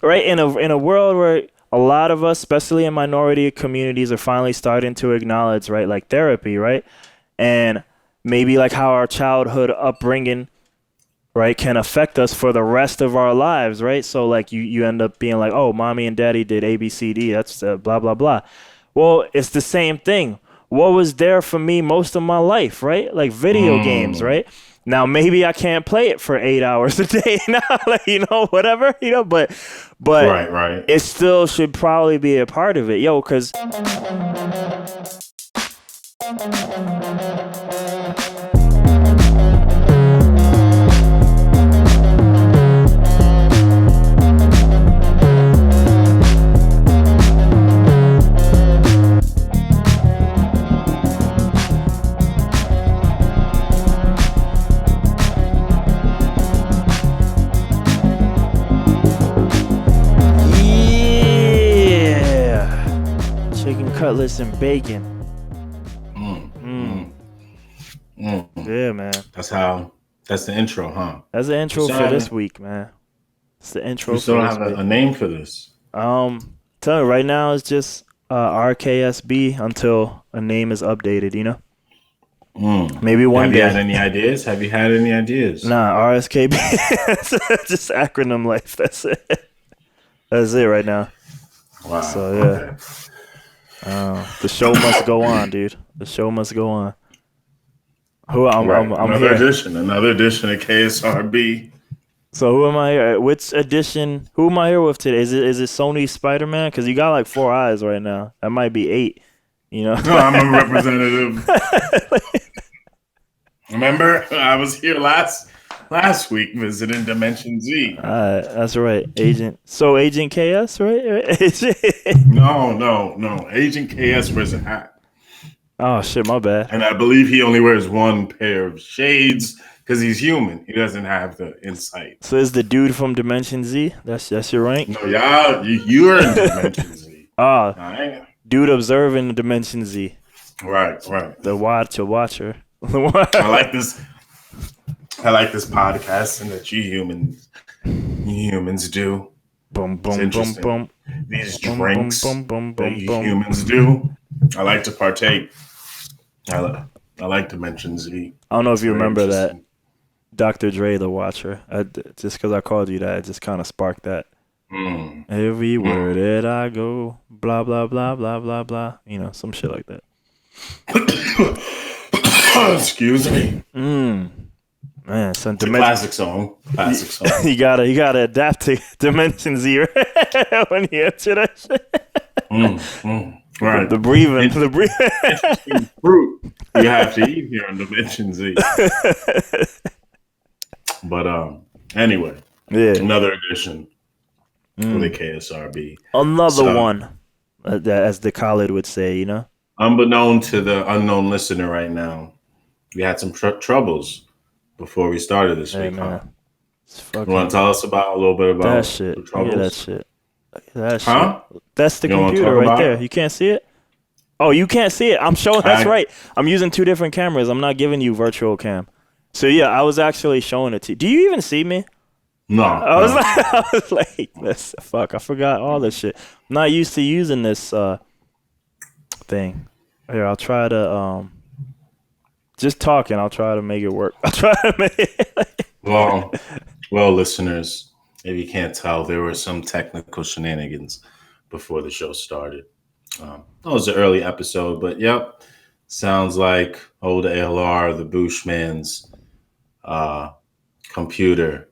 right in a world where a lot of us, especially in minority communities, are finally starting to acknowledge, right, like therapy, right, and maybe like how our childhood upbringing, right, can affect us for the rest of our lives, right? So like you end up being like, oh, mommy and daddy did ABCD, that's blah blah blah. Well, it's the same thing. What was there for me most of my life, right? Like video games, Mm. right? Now maybe I can't play it for 8 hours a day now, like, whatever, but Right, right. it still should probably be a part of it, yo, because yeah, chicken cutlets and bacon. Mm, Mm, mm, mm. yeah, man. That's the intro, huh? That's the We intro still for this haven't, week, man. It's the we intro still for don't this have week. a name for this. Tell you right now it's just RKSB until a name is updated. Mm. Maybe one Have you had day. any ideas? Have you had any ideas? Nah, RSKB. Just acronym life. That's it. That's it right now. Wow. So yeah, Okay. the show must go on, dude. The show must go on. Who Right. I'm here. Another edition of KSRB. So who am I here? Which edition? Who am I here with today? Is it Sony Spider Man? Because you got like 4 eyes right now. That might be 8. You know. No, I'm a representative. Remember, I was here last week visiting Dimension Z. That's right, Agent KS, right? No. Agent KS wears a hat. Oh shit, my bad. And I believe he only wears one pair of shades because he's human. He doesn't have the insight. So is the dude from Dimension Z? That's your rank. No, y'all, you're in Dimension Z. Ah, Right? dude observing Dimension Z. Right. The watcher. I like this. I like this podcasting that you humans do. Boom, It's boom, boom, interesting. boom, These boom, boom, drinks boom, boom, that boom, you boom. humans do. I like to partake. I like Dimension Z. I don't know if It's you very remember that interesting. Dr. Dre, the Watcher. Just because I called you that, it just kind of sparked that. Mm. Everywhere that I go, blah blah blah blah blah blah. Some shit like that. Excuse me. Man, son, It's a classic song. Classic song. you gotta adapt to Dimension Z, right? When you answer that shit. Right. The breathing. Interesting fruit you have to eat here on Dimension Z. But anyway, Yeah. another edition of the KSRB. Another So, one, as the Khalid would say, unbeknown to the unknown listener right now, we had some troubles before we started this Hey week, huh? man, it's You want fucking to tell us about a little bit that about shit. the Look at that troubles? shit. Look at that shit. Huh? That's the You don't want to computer talk right about there. it? You can't see it? Oh, you can't see it. I'm showing. That's I, right. I'm using 2 different cameras. I'm not giving you virtual cam. So yeah, I was actually showing it to you. Do you even see me? no, I was no. like, I was like, fuck. I forgot all this shit. I'm not used to using this thing. Here, I'll try to just talking. I'll try to make it work. I'll try to make it. Well, listeners, if you can't tell, there were some technical shenanigans before the show started. That was an early episode, but yep, sounds like old aLr, the Boosh man's computer,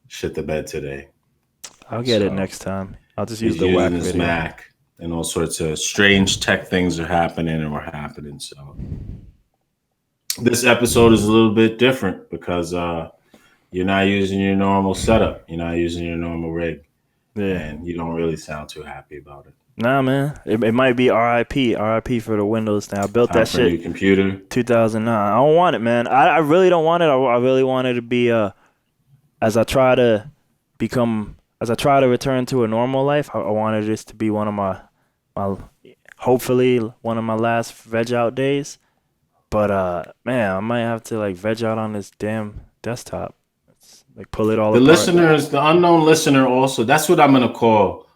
shit the bed today. I'll get it So next time. I'll just use he's the using whack his video. Mac, and all sorts of strange tech things are happening and were happening. So this episode is a little bit different because you're not using your normal setup. You're not using your normal rig. Yeah. And you don't really sound too happy about it. Nah, man. It might be RIP. RIP for the Windows thing. I built Time that for a new shit computer. 2009. I don't want it, man. I really don't want it. I really want it to be as I try to return to a normal life. I wanted this to be one of my hopefully one of my last veg out days. But man, I might have to like veg out on this damn desktop. like pull it all The apart. listeners, the unknown listener, also. That's what I'm gonna call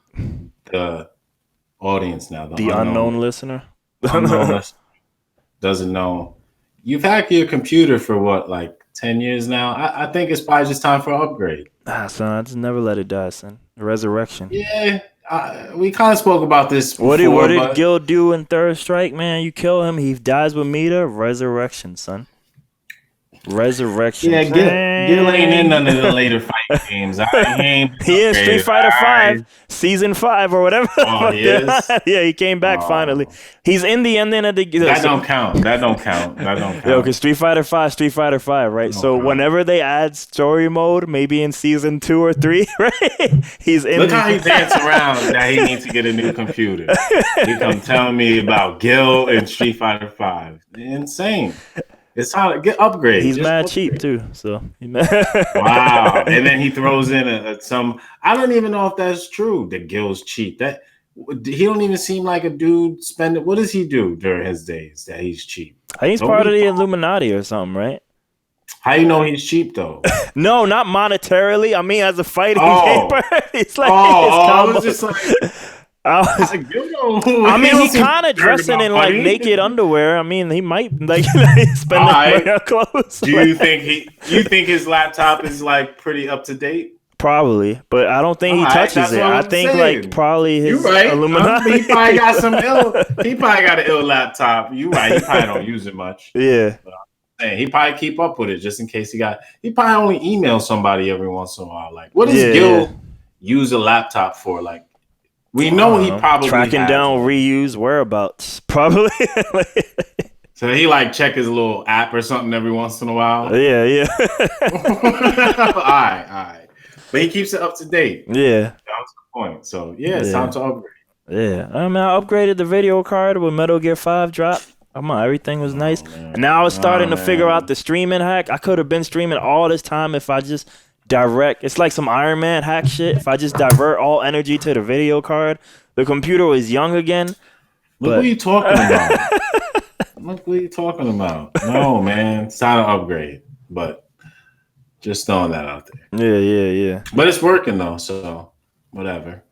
the audience now. The unknown listener. Unknown listener doesn't know. You've hacked your computer for what, like 10 years now? I think it's probably just time for an upgrade. Son, I just never let it die, son. Resurrection. Yeah, we kind of spoke about this before. What did but Gil do in Third Strike, man? You kill him, he dies with Mita. Resurrection, son. Resurrection. Yeah, Gil ain't in none of the later fight games. He in Street Fighter 5, Season 5 or whatever. Oh, he is? Yeah, he came back finally. He's in the ending of the... That don't count. That don't count. Yo, because Street Fighter 5, right? So whenever they add story mode, maybe in Season 2 or 3, right? He's in... Look how he dance around that he needs to get a new computer. He come telling me about Gil and Street Fighter 5. Insane. It's how to get upgrades. He's mad cheap too, so wow. And then he throws in some. I don't even know if that's true. That Gil's cheap. That he don't even seem like a dude spending. What does he do during his days that he's cheap? I think he's part of the Illuminati or something, right? How you know he's cheap though? No, not monetarily. I mean, as a fighting game, it's like I was just like. I mean, he's kind of dressing in like naked underwear. I mean, he might like spend money on clothes. Do you think his laptop is like pretty up to date? Probably, but I don't think he touches it. I think like probably his Illuminati. He probably got he probably got an ill laptop. You right? He probably don't use it much. Yeah. He probably keep up with it just in case he probably only emails somebody every once in a while. Like, what does Gil use a laptop for? Like. We know he probably tracking down reuse whereabouts. Probably. So he like check his little app or something every once in a while. Yeah. All right. But he keeps it up to date. Yeah. That's the point. So it's time to upgrade. Yeah. I mean, I upgraded the video card when Metal Gear 5 dropped. Come on, everything was nice. And now I was starting to figure out the streaming hack. I could have been streaming all this time if I just it's like some Iron Man hack shit. If I just divert all energy to the video card, the computer was young again. Look what you talking about. No, man. It's time to upgrade. But just throwing that out there. Yeah. But it's working though, so whatever.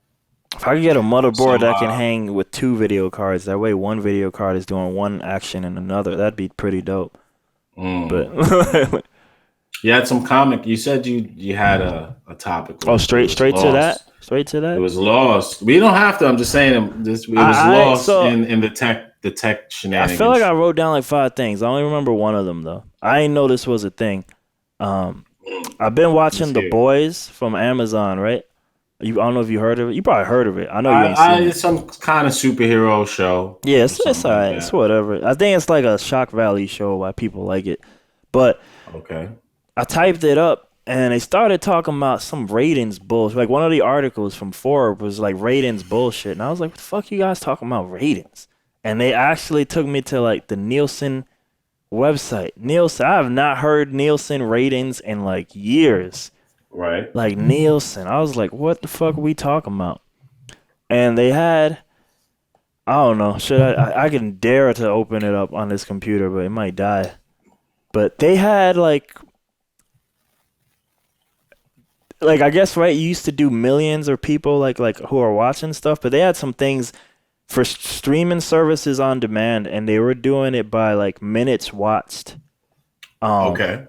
If I could get a motherboard that can hang with 2 video cards, that way one video card is doing one action and another, that'd be pretty dope. But you had some comic. You said you had a topic. Oh, straight to that. Straight to that. It was lost. We don't have to. I'm just saying it was lost in the tech shenanigans. I feel like I wrote down like 5 things. I only remember one of them though. I didn't know this was a thing. I've been watching The Boys from Amazon, right? I don't know if you heard of it. You probably heard of it. I know you ain't seen it. It's some kind of superhero show. Yeah, it's all right. It's whatever. I think it's like a Shock Valley show why people like it. But okay. I typed it up and they started talking about some ratings bullshit. Like one of the articles from Forbes was like ratings bullshit. And I was like, what the fuck you guys talking about ratings? And they actually took me to like the Nielsen website. Nielsen, I have not heard Nielsen ratings in like years. Right. Like Nielsen. I was like, what the fuck are we talking about? And they had, I don't know, I can dare to open it up on this computer, but it might die. But they had like I guess, right, you used to do millions of people like who are watching stuff, but they had some things for streaming services on demand, and they were doing it by like minutes watched. Okay.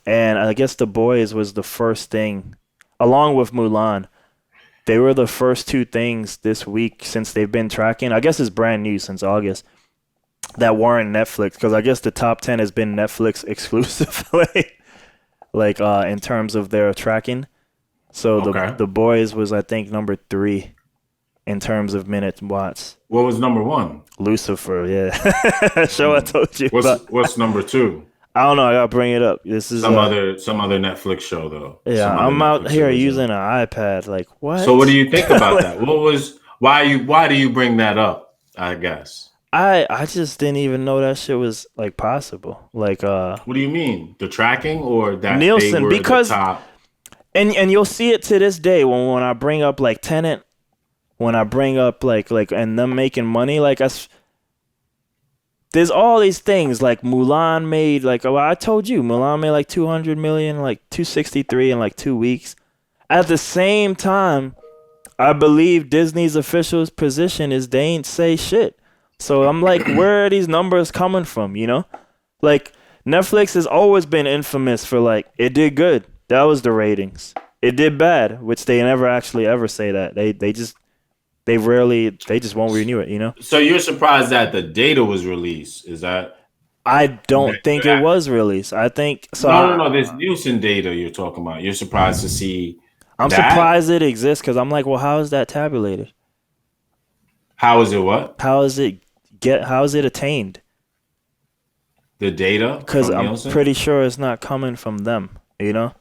And I guess The Boys was the first thing, along with Mulan. They were the first 2 things this week since they've been tracking. I guess it's brand new since August that weren't Netflix, because I guess the top 10 has been Netflix exclusively. Like in terms of their tracking. So the Boys was, I think, number 3 in terms of minutes watched. What was number 1? Lucifer, yeah. Show I told you about. What's number 2? I don't know, I gotta bring it up. This is some other Netflix show though. Yeah, I'm out here using an iPad. Like what? So what do you think about that? Why do you bring that up, I guess? I just didn't even know that shit was like possible. Like what do you mean? The tracking or that Nielsen, they were because the top? And you'll see it to this day when I bring up like Tenet, when I bring up like and them making money, like there's all these things like Mulan made like, oh, I told you Mulan made like 200 million, like 263 in like 2 weeks. At the same time, I believe Disney's official position is they ain't say shit. So I'm like, where are these numbers coming from? You know, like Netflix has always been infamous for like it did good. That was the ratings. It did bad, which they never actually ever say that. They just won't renew it. You know. So you're surprised that the data was released? Is that I that don't think it was released. I think so. no. There's Nielsen data you're talking about. You're surprised to see I'm that? surprised it exists because I'm like, well, how is that tabulated? How is it what? How is it How is it attained? The data Because from I'm Nielsen? pretty sure it's not coming from them. You know,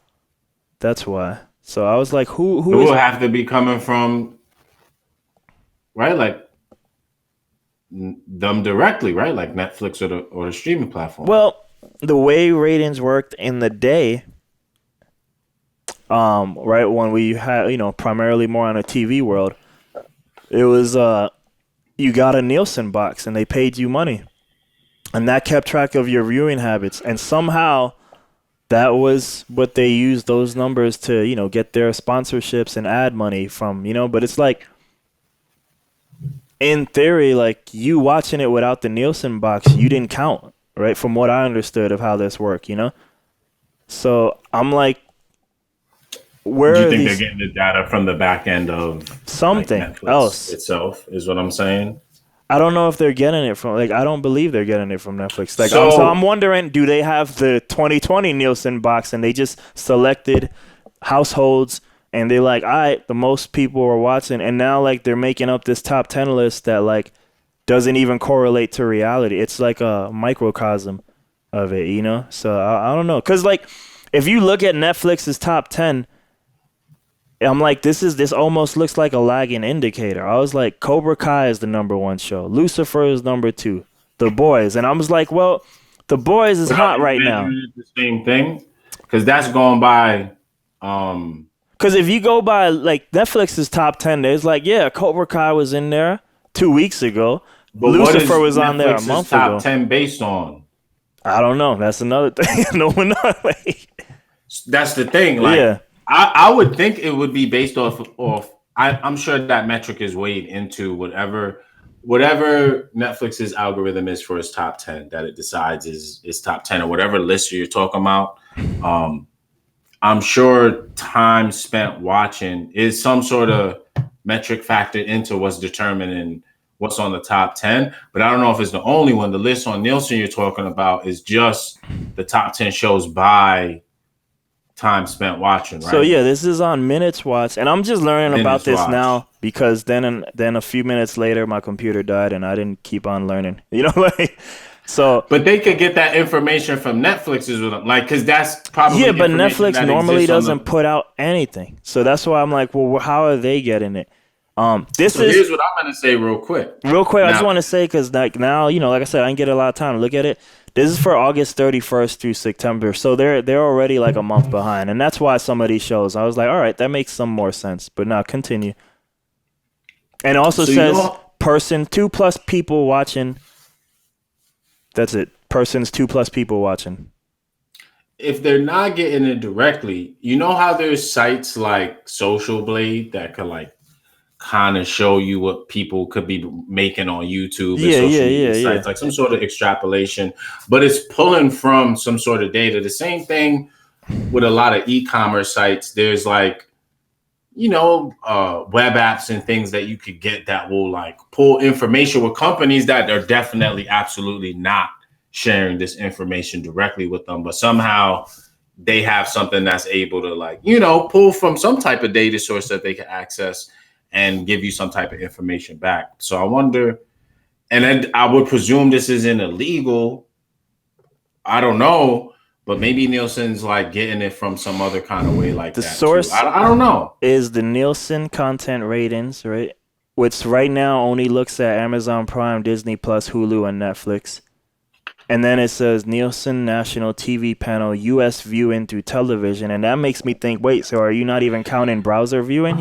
that's why. So I was like, It who is? will have to be coming from right, like them directly, right? Like Netflix or the streaming platform. Well, the way ratings worked in the day, right when we had primarily more on a TV world, it was you got a Nielsen box and they paid you money, and that kept track of your viewing habits, and somehow that was what they used those numbers to get their sponsorships and ad money from. But it's like in theory, like you watching it without the Nielsen box, you didn't count, right? From what I understood of how this worked. So I'm like, where Do you are think they're these getting the data from the back end of like something Netflix else? itself? Is what I'm saying. I don't know if they're getting it from I don't believe they're getting it from Netflix. Like I'm So, wondering, do they have the 2020 Nielsen box and they just selected households and they like, all right, the most people are watching, and now like they're making up this top 10 list that like doesn't even correlate to reality. It's like a microcosm of it. So I don't know, cause like if you look at Netflix's top 10, I'm like, this almost looks like a lagging indicator. I was like, Cobra Kai is the number one show. Lucifer is number two. The Boys. And I was like, well, The Boys is but are hot they right now. measuring it the same thing? Because that's going by. Um, Because if you go by like Netflix's top 10, there's like, yeah, Cobra Kai was in there 2 weeks ago. but what Lucifer is was on there a Netflix's month top ago. 10 based on? I don't know. That's another thing. No one knows. That's the thing. Like, Yeah. I would think it would be based off. I'm sure that metric is weighed into whatever Netflix's algorithm is for its top 10 that it decides is top 10, or whatever list you're talking about. Um, I'm sure time spent watching is some sort of metric factored into what's determining what's on the top 10. But I don't know if it's the only one. The list on Nielsen you're talking about is just the top 10 shows by time spent watching, So right? yeah, this is on minutes watched, and I'm just learning about Minutes this watched. now because then a few minutes later my computer died and I didn't keep on learning. Like so But they could get that information from Netflix as well, like, because that's yeah, probably but information Netflix that normally exists on doesn't the. put out anything. So that's why I'm like, well, how are they getting it? This So is here's what I'm gonna say real quick. real quick. I just Now, want to say because like now, like I said, I didn't get a lot of time to look at it. This is for August 31st through September, so they're already like a month behind, and that's why some of these shows I was like, all right, that makes some more sense. But now continue. And it also so you says know, person 2+ people watching. That's it. Persons 2+ people watching. if they're not getting it directly, you know how there's sites like Social Blade that could like kind of show you what people could be making on YouTube and Yeah, yeah, social media yeah, yeah. sites, like some sort of extrapolation, but it's pulling from some sort of data. The same thing with a lot of e-commerce sites. There's like, web apps and things that you could get that will like pull information with companies that are definitely absolutely not sharing this information directly with them, but somehow they have something that's able to like, pull from some type of data source that they can access and give you some type of information back. So I wonder, and then I would presume this isn't illegal. I don't know, but maybe Nielsen's like getting it from some other kind of way like The that too. source I don't know. is the Nielsen content ratings, right? Which right now only looks at Amazon Prime, Disney Plus, Hulu, and Netflix. And then it says Nielsen National TV Panel US viewing through television. And that makes me think, wait, so are you not even counting browser viewing?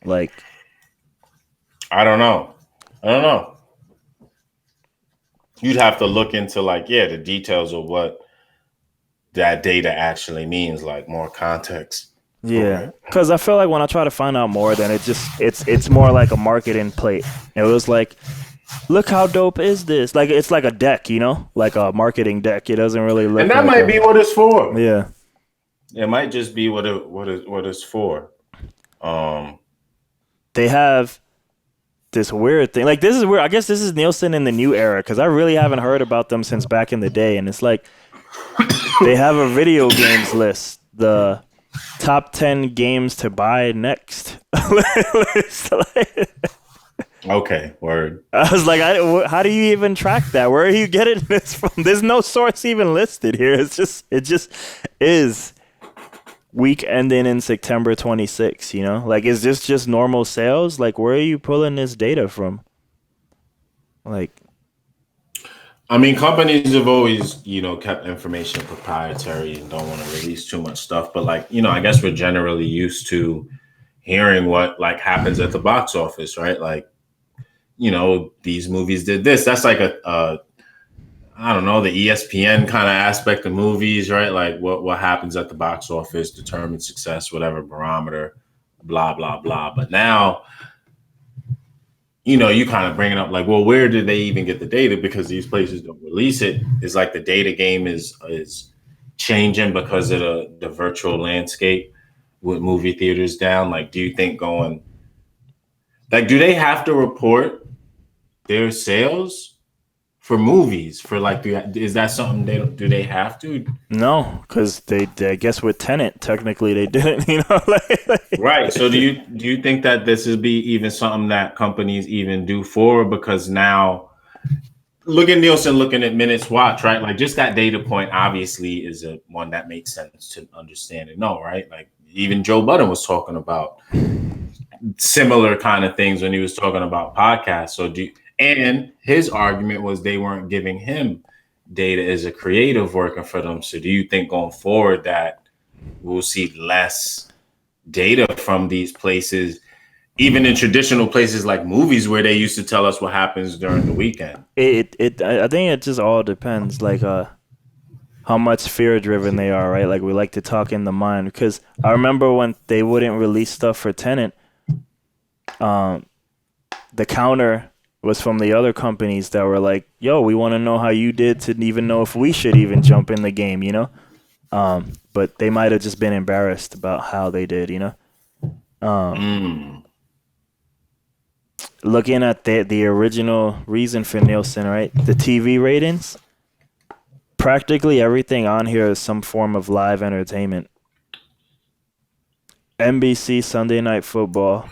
Like, I don't know. I don't know. You'd have to look into like, yeah, the details of what that data actually means, like more context for Yeah, it. because I feel like when I try to find out more, then it's more like a marketing plate. It was like, look how dope is this? Like it's like a deck, you know, like a marketing deck. It doesn't really And look that like might be a what it's for. yeah. It might just be what it's for. Um, They have this weird thing. Like this is weird. I guess this is Nielsen in the new era because I really haven't heard about them since back in the day. And it's like they have a video games list. The top 10 games to buy next. okay, word. I was like, how do you even track that? Where are you getting this from? There's no source even listed here. It just is week ending in September 26, you know? Like, is this just normal sales? Like, where are you pulling this data from? Like, I mean, companies have always, kept information proprietary and don't want to release too much stuff. But like, I guess we're generally used to hearing what like happens at the box office, right? Like, these movies did this. That's like I don't know, the ESPN kind of aspect of movies, right? Like what happens at the box office determines success, whatever barometer, blah blah blah. But now, you kind of bring it up like, well, where did they even get the data? Because these places don't release it. It's like the data game is changing because of the virtual landscape with movie theaters down. Like, do you think do they have to report their sales for movies for like is that something do they have to? no, because I guess with Tenant, technically they didn't, you know? Right. So do you think that this would be even something that companies even do for? Because now look at Nielsen looking at minutes watch, right? Like just that data point obviously is a one that makes sense to understand and know, right? Like even Joe Budden was talking about similar kind of things when he was talking about podcasts. And his argument was they weren't giving him data as a creative working for them. So do you think going forward that we'll see less data from these places, even in traditional places like movies where they used to tell us what happens during the weekend? I think it just all depends, like, how much fear driven they are, right? Like we like to talk in the mind because I remember when they wouldn't release stuff for Tenant, the counter was from the other companies that were like, "Yo, we want to know how you did to even know if we should even jump in the game," you know. But they might have just been embarrassed about how they did, you know. Looking at the original reason for Nielsen, right? The TV ratings. Practically everything on here is some form of live entertainment. NBC Sunday Night Football,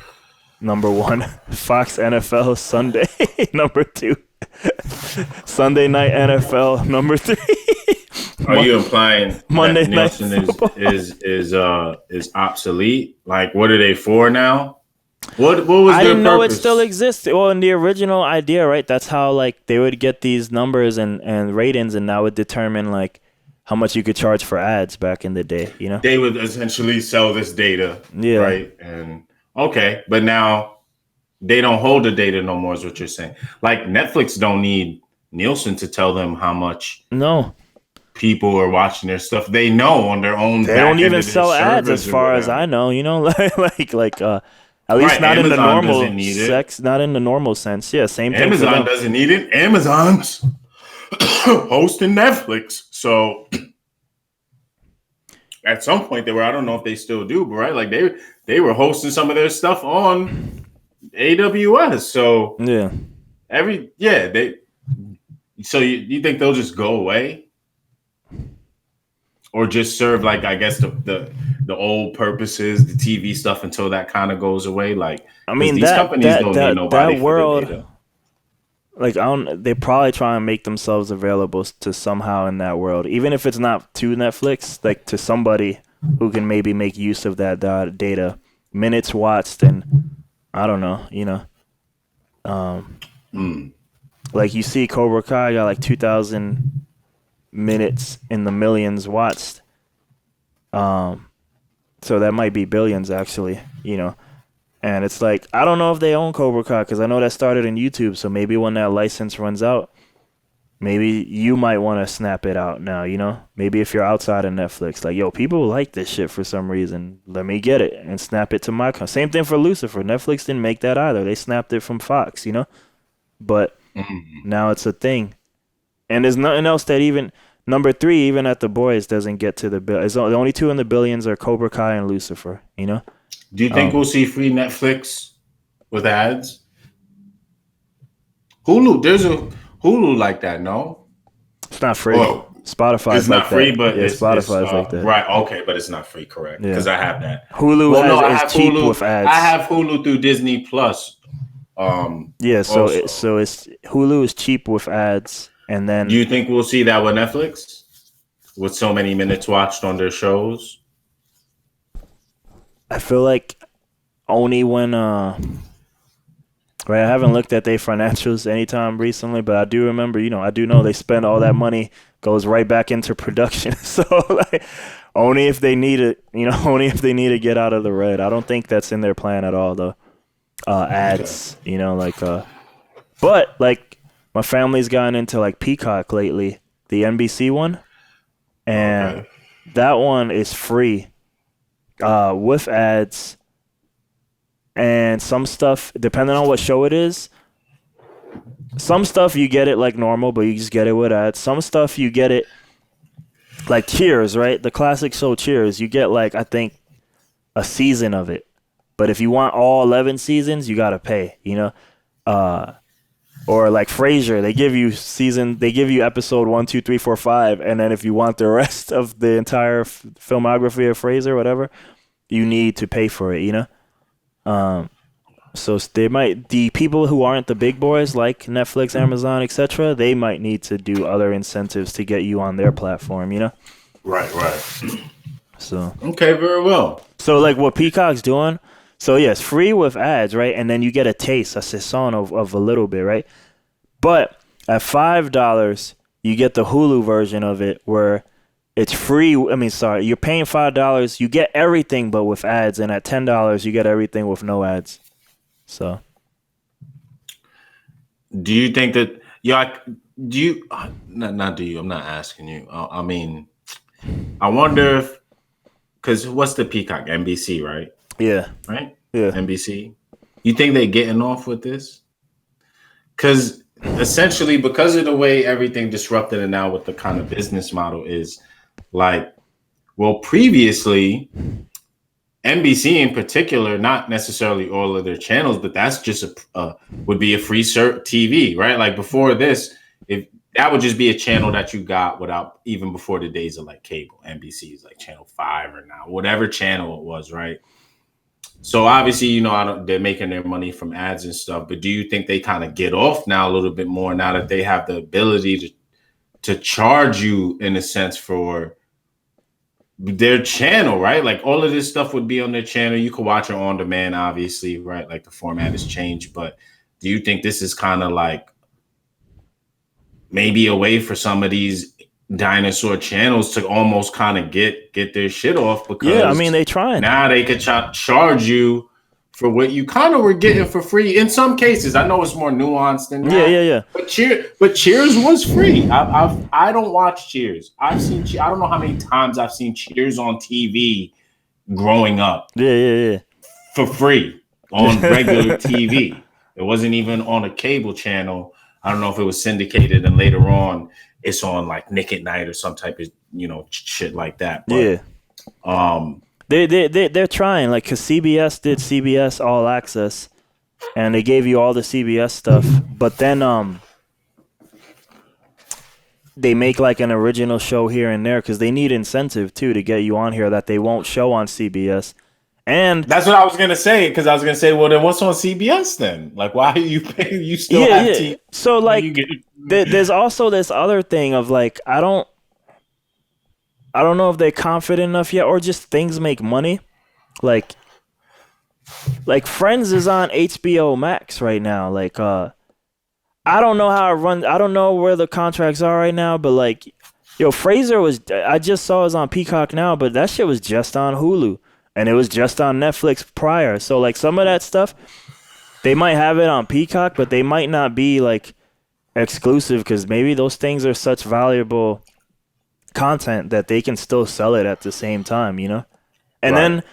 number 1. Fox NFL Sunday, number 2. Sunday Night NFL, number 3. Are you implying Monday that Night Nielsen Football. is obsolete? Like what are they for now? What was I their didn't know it purpose? still existed. Well, in the original idea, right? That's how like they would get these numbers and ratings, and that would determine like how much you could charge for ads back in the day. You know? They would essentially sell this data, Yeah. right? And okay, but now they don't hold the data no more, is what you're saying. Like Netflix don't need Nielsen to tell them how much No, people are watching their stuff. They know on their own they back don't end even of their sell ads as servers or far as whatever. I know. You know, at least Right. not in the Amazon normal doesn't need it. not in the normal sense. Yeah, same thing for Amazon them. doesn't need it. Amazon's hosting Netflix. So at some point they were, I don't know if they still do, but right, like they were hosting some of their stuff on AWS. So Yeah. they so you think they'll just go away? Or just serve like I guess the old purposes, the TV stuff until that kind of goes away? Like I because mean these companies don't need that nobody for the world. data. Like I don't, they probably try and make themselves available to somehow in that world, even if it's not to Netflix, like to somebody who can maybe make use of that data, minutes watched, and I don't know, you know, like you see Cobra Kai got like 2,000 minutes in the millions watched, so that might be billions actually, you know. And it's like, I don't know if they own Cobra Kai because I know that started in YouTube. So maybe when that license runs out, maybe you might want to snap it out now, you know? Maybe if you're outside of Netflix, like, yo, people like this shit for some reason. Let me get it and snap it to my Same thing for Lucifer. Netflix didn't make that either. They snapped it from Fox, you know? But now it's a thing. And there's nothing else that even number 3, even at The Boys, doesn't get to the bill. The only 2 in the billions are Cobra Kai and Lucifer, you know? Do you think we'll see free Netflix with ads? Hulu, there's a Hulu like that, no? It's not free. Oh, Spotify's it's not like free, that. but yeah, it's Spotify's like that. Right, okay, but it's not free, correct? Because I have that. Hulu I is cheap Hulu, with ads. I have Hulu through Disney Plus. Yeah, so it's Hulu is cheap with ads, and then do you think we'll see that with Netflix with so many minutes watched on their shows? I feel like only when right, I haven't looked at their financials anytime recently, but I do remember, I do know they spend all that money goes right back into production. So like only if they need it, only if they need to get out of the red. I don't think that's in their plan at all though. Ads, but like my family's gotten into like Peacock lately, the NBC one, and that one is free with ads and some stuff depending on what show it is. Some stuff you get it like normal, but you just get it with ads. Some stuff you get it like Cheers, right? The classic show Cheers, you get like I think a season of it. But if you want all 11 seasons, you got to pay, or like Frasier, they give you episode 1, 2, 3, 4, 5. And then if you want the rest of the entire filmography of Frasier, whatever, you need to pay for it, So the people who aren't the big boys like Netflix, Amazon, etc., they might need to do other incentives to get you on their platform, Right. So. Okay, very well. So like what Peacock's doing, so yes, free with ads, right? And then you get a taste, a saison of a little bit, right? But at $5, you get the Hulu version of it where it's free. You're paying $5, you get everything but with ads, and at $10, you get everything with no ads. So, do you think that? Do you? Not do you? I'm not asking you. I wonder if, because what's the Peacock? NBC, right? Yeah. Right. Yeah. NBC. You think they're getting off with this? Because essentially, because of the way everything disrupted and now what the kind of business model is, like, well, previously, NBC in particular, not necessarily all of their channels, but that's just would be a free TV, right? Like before this, if that would just be a channel that you got without even before the days of like cable. NBC is like channel 5 or now, whatever channel it was, right? So obviously, they're making their money from ads and stuff, but do you think they kind of get off now a little bit more now that they have the ability to charge you in a sense for their channel, right? Like all of this stuff would be on their channel. You could watch it on demand, obviously, right? Like the format has changed, but do you think this is kind of like maybe a way for some of these dinosaur channels to almost kind of get their shit off? Because they trying. Now they could charge you for what you kind of were getting for free. In some cases, I know it's more nuanced than that. Yeah. But Cheers was free. I don't watch Cheers. I don't know how many times I've seen Cheers on TV growing up. Yeah. For free on regular TV. It wasn't even on a cable channel. I don't know if it was syndicated and later on it's on like Nick at Night or some type of, shit like that. But, They're trying, like, because CBS did CBS All Access, and they gave you all the CBS stuff. But then they make like an original show here and there because they need incentive too to get you on here that they won't show on CBS. And that's what I was gonna say, because I was gonna say, well, then what's on CBS then? Like, why are you paying? You still have TV. So like, there's also this other thing of like, I don't know if they're confident enough yet, or just things make money. Like Friends is on HBO Max right now. Like, I don't know how it runs. I don't know where the contracts are right now, but like, Frasier I just saw is on Peacock now, but that shit was just on Hulu. and it was just on Netflix prior. So like some of that stuff, they might have it on Peacock, but they might not be like exclusive because maybe those things are such valuable content that they can still sell it at the same time, you know? And Right. then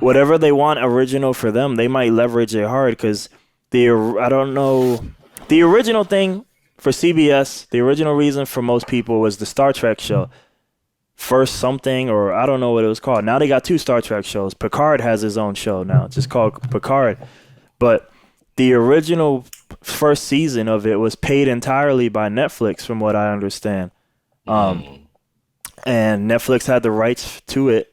whatever they want original for them, they might leverage it hard because I don't know, the original thing for CBS, the original reason for most people was the Star Trek show. First something, or I don't know what it was called. Now they got 2 Star Trek shows. Picard has his own show now. It's just called Picard. But the original first season of it was paid entirely by Netflix, from what I understand. And Netflix had the rights to it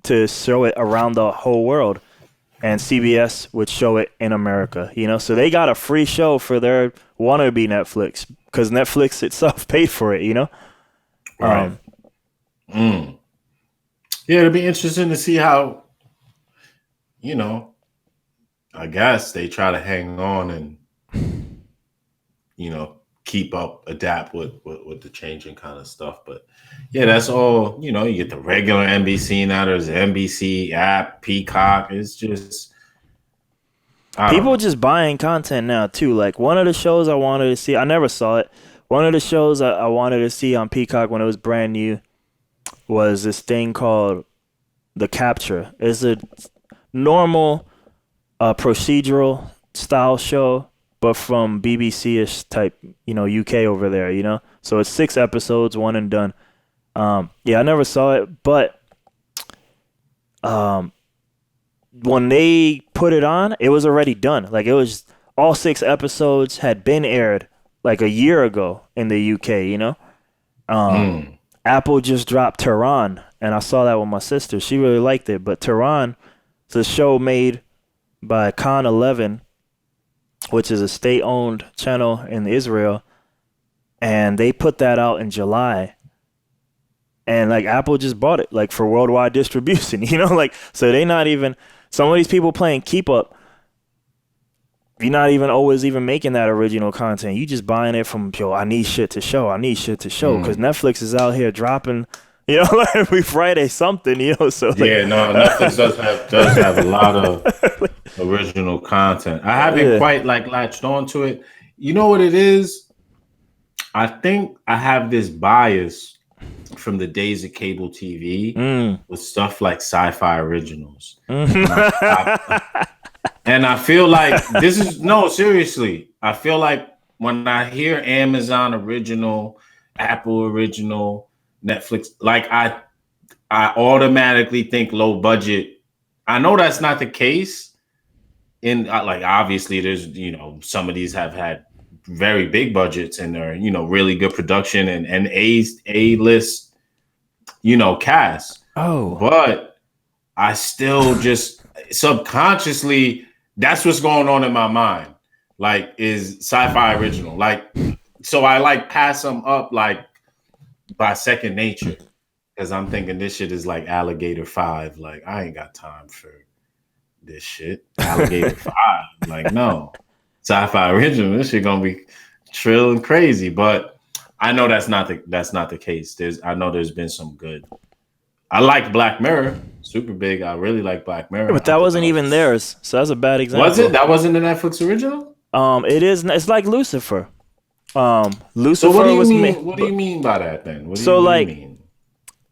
to show it around the whole world. And CBS would show it in America, you know? So they got a free show for their wannabe Netflix because Netflix itself paid for it, you know? Right. Yeah, it'll be interesting to see how, you know, I guess they try to hang on and, you know, keep up, adapt with the changing kind of stuff. But yeah, that's all, you know, you get the regular NBC now, there's the NBC app, Peacock. It's just, People just buying content now too. Like one of the shows I wanted to see, I never saw it. One of the shows I wanted to see on Peacock when it was brand new was this thing called The Capture. It's a normal procedural style show, but from BBC-ish type, you know, UK over there, you know? So it's 6 episodes, one and done. Yeah, I never saw it, but when they put it on, it was already done. Like it was all 6 episodes had been aired like a year ago in the UK, you know? Apple just dropped Tehran, and I saw that with my sister. She really liked it, but Tehran is a show made by Khan 11, which is a state-owned channel in Israel, and they put that out in July. And like Apple just bought it like for worldwide distribution, you know? Like so they not even, some of these people playing keep up, you're not even always even making that original content. You just buying it from, yo, I need shit to show. Because Netflix is out here dropping, you know, like every Friday something, you know. So like, yeah, no, Netflix does have a lot of original content. I haven't quite like latched onto it. You know what it is? I think I have this bias from the days of cable TV with stuff like sci-fi originals. And I feel like this is, no, seriously. I feel like when I hear Amazon original, Apple original, Netflix, like I automatically think low budget. I know that's not the case. In like, obviously there's, you know, some of these have had very big budgets and they're, you know, really good production and A-list, you know, cast. oh, But I still just subconsciously, that's what's going on in my mind. Like, is sci-fi original. Like, so I like pass them up like by second nature. Because I'm thinking this shit is like Alligator 5. Like, I ain't got time for this shit. Alligator 5. Like, no. Sci-fi original, this shit gonna be trill and crazy. But I know that's not the case. I know there's been some good. I like Black Mirror, super big. I really like Black Mirror. but that wasn't even theirs, so that's a bad example. Was it? That wasn't the Netflix original? It is. It's like Lucifer. Lucifer So what do you was mean? What do you mean by that then? What do So, you like, mean?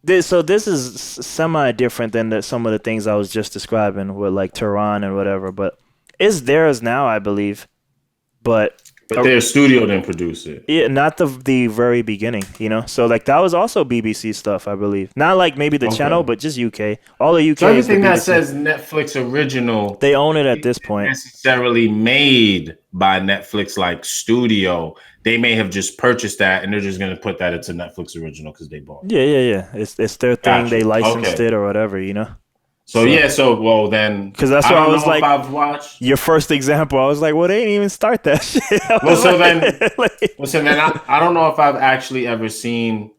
this is semi different than some of the things I was just describing with like Tehran and whatever, but it's theirs now, I believe. But their studio didn't produce it. Yeah, not the very beginning, you know. So like that was also BBC stuff, I believe. Not like maybe the channel, but just UK. All the UK. So everything that says Netflix original, they own it at this point. Necessarily made by Netflix, like studio. They may have just purchased that, and they're just going to put that into Netflix original because they bought it. Yeah. It's their thing. Gotcha. They licensed it or whatever, you know. So well then, because that's what I was like. I've watched your first example. I was like, well, they didn't even start that shit. then I don't know if I've actually ever seen.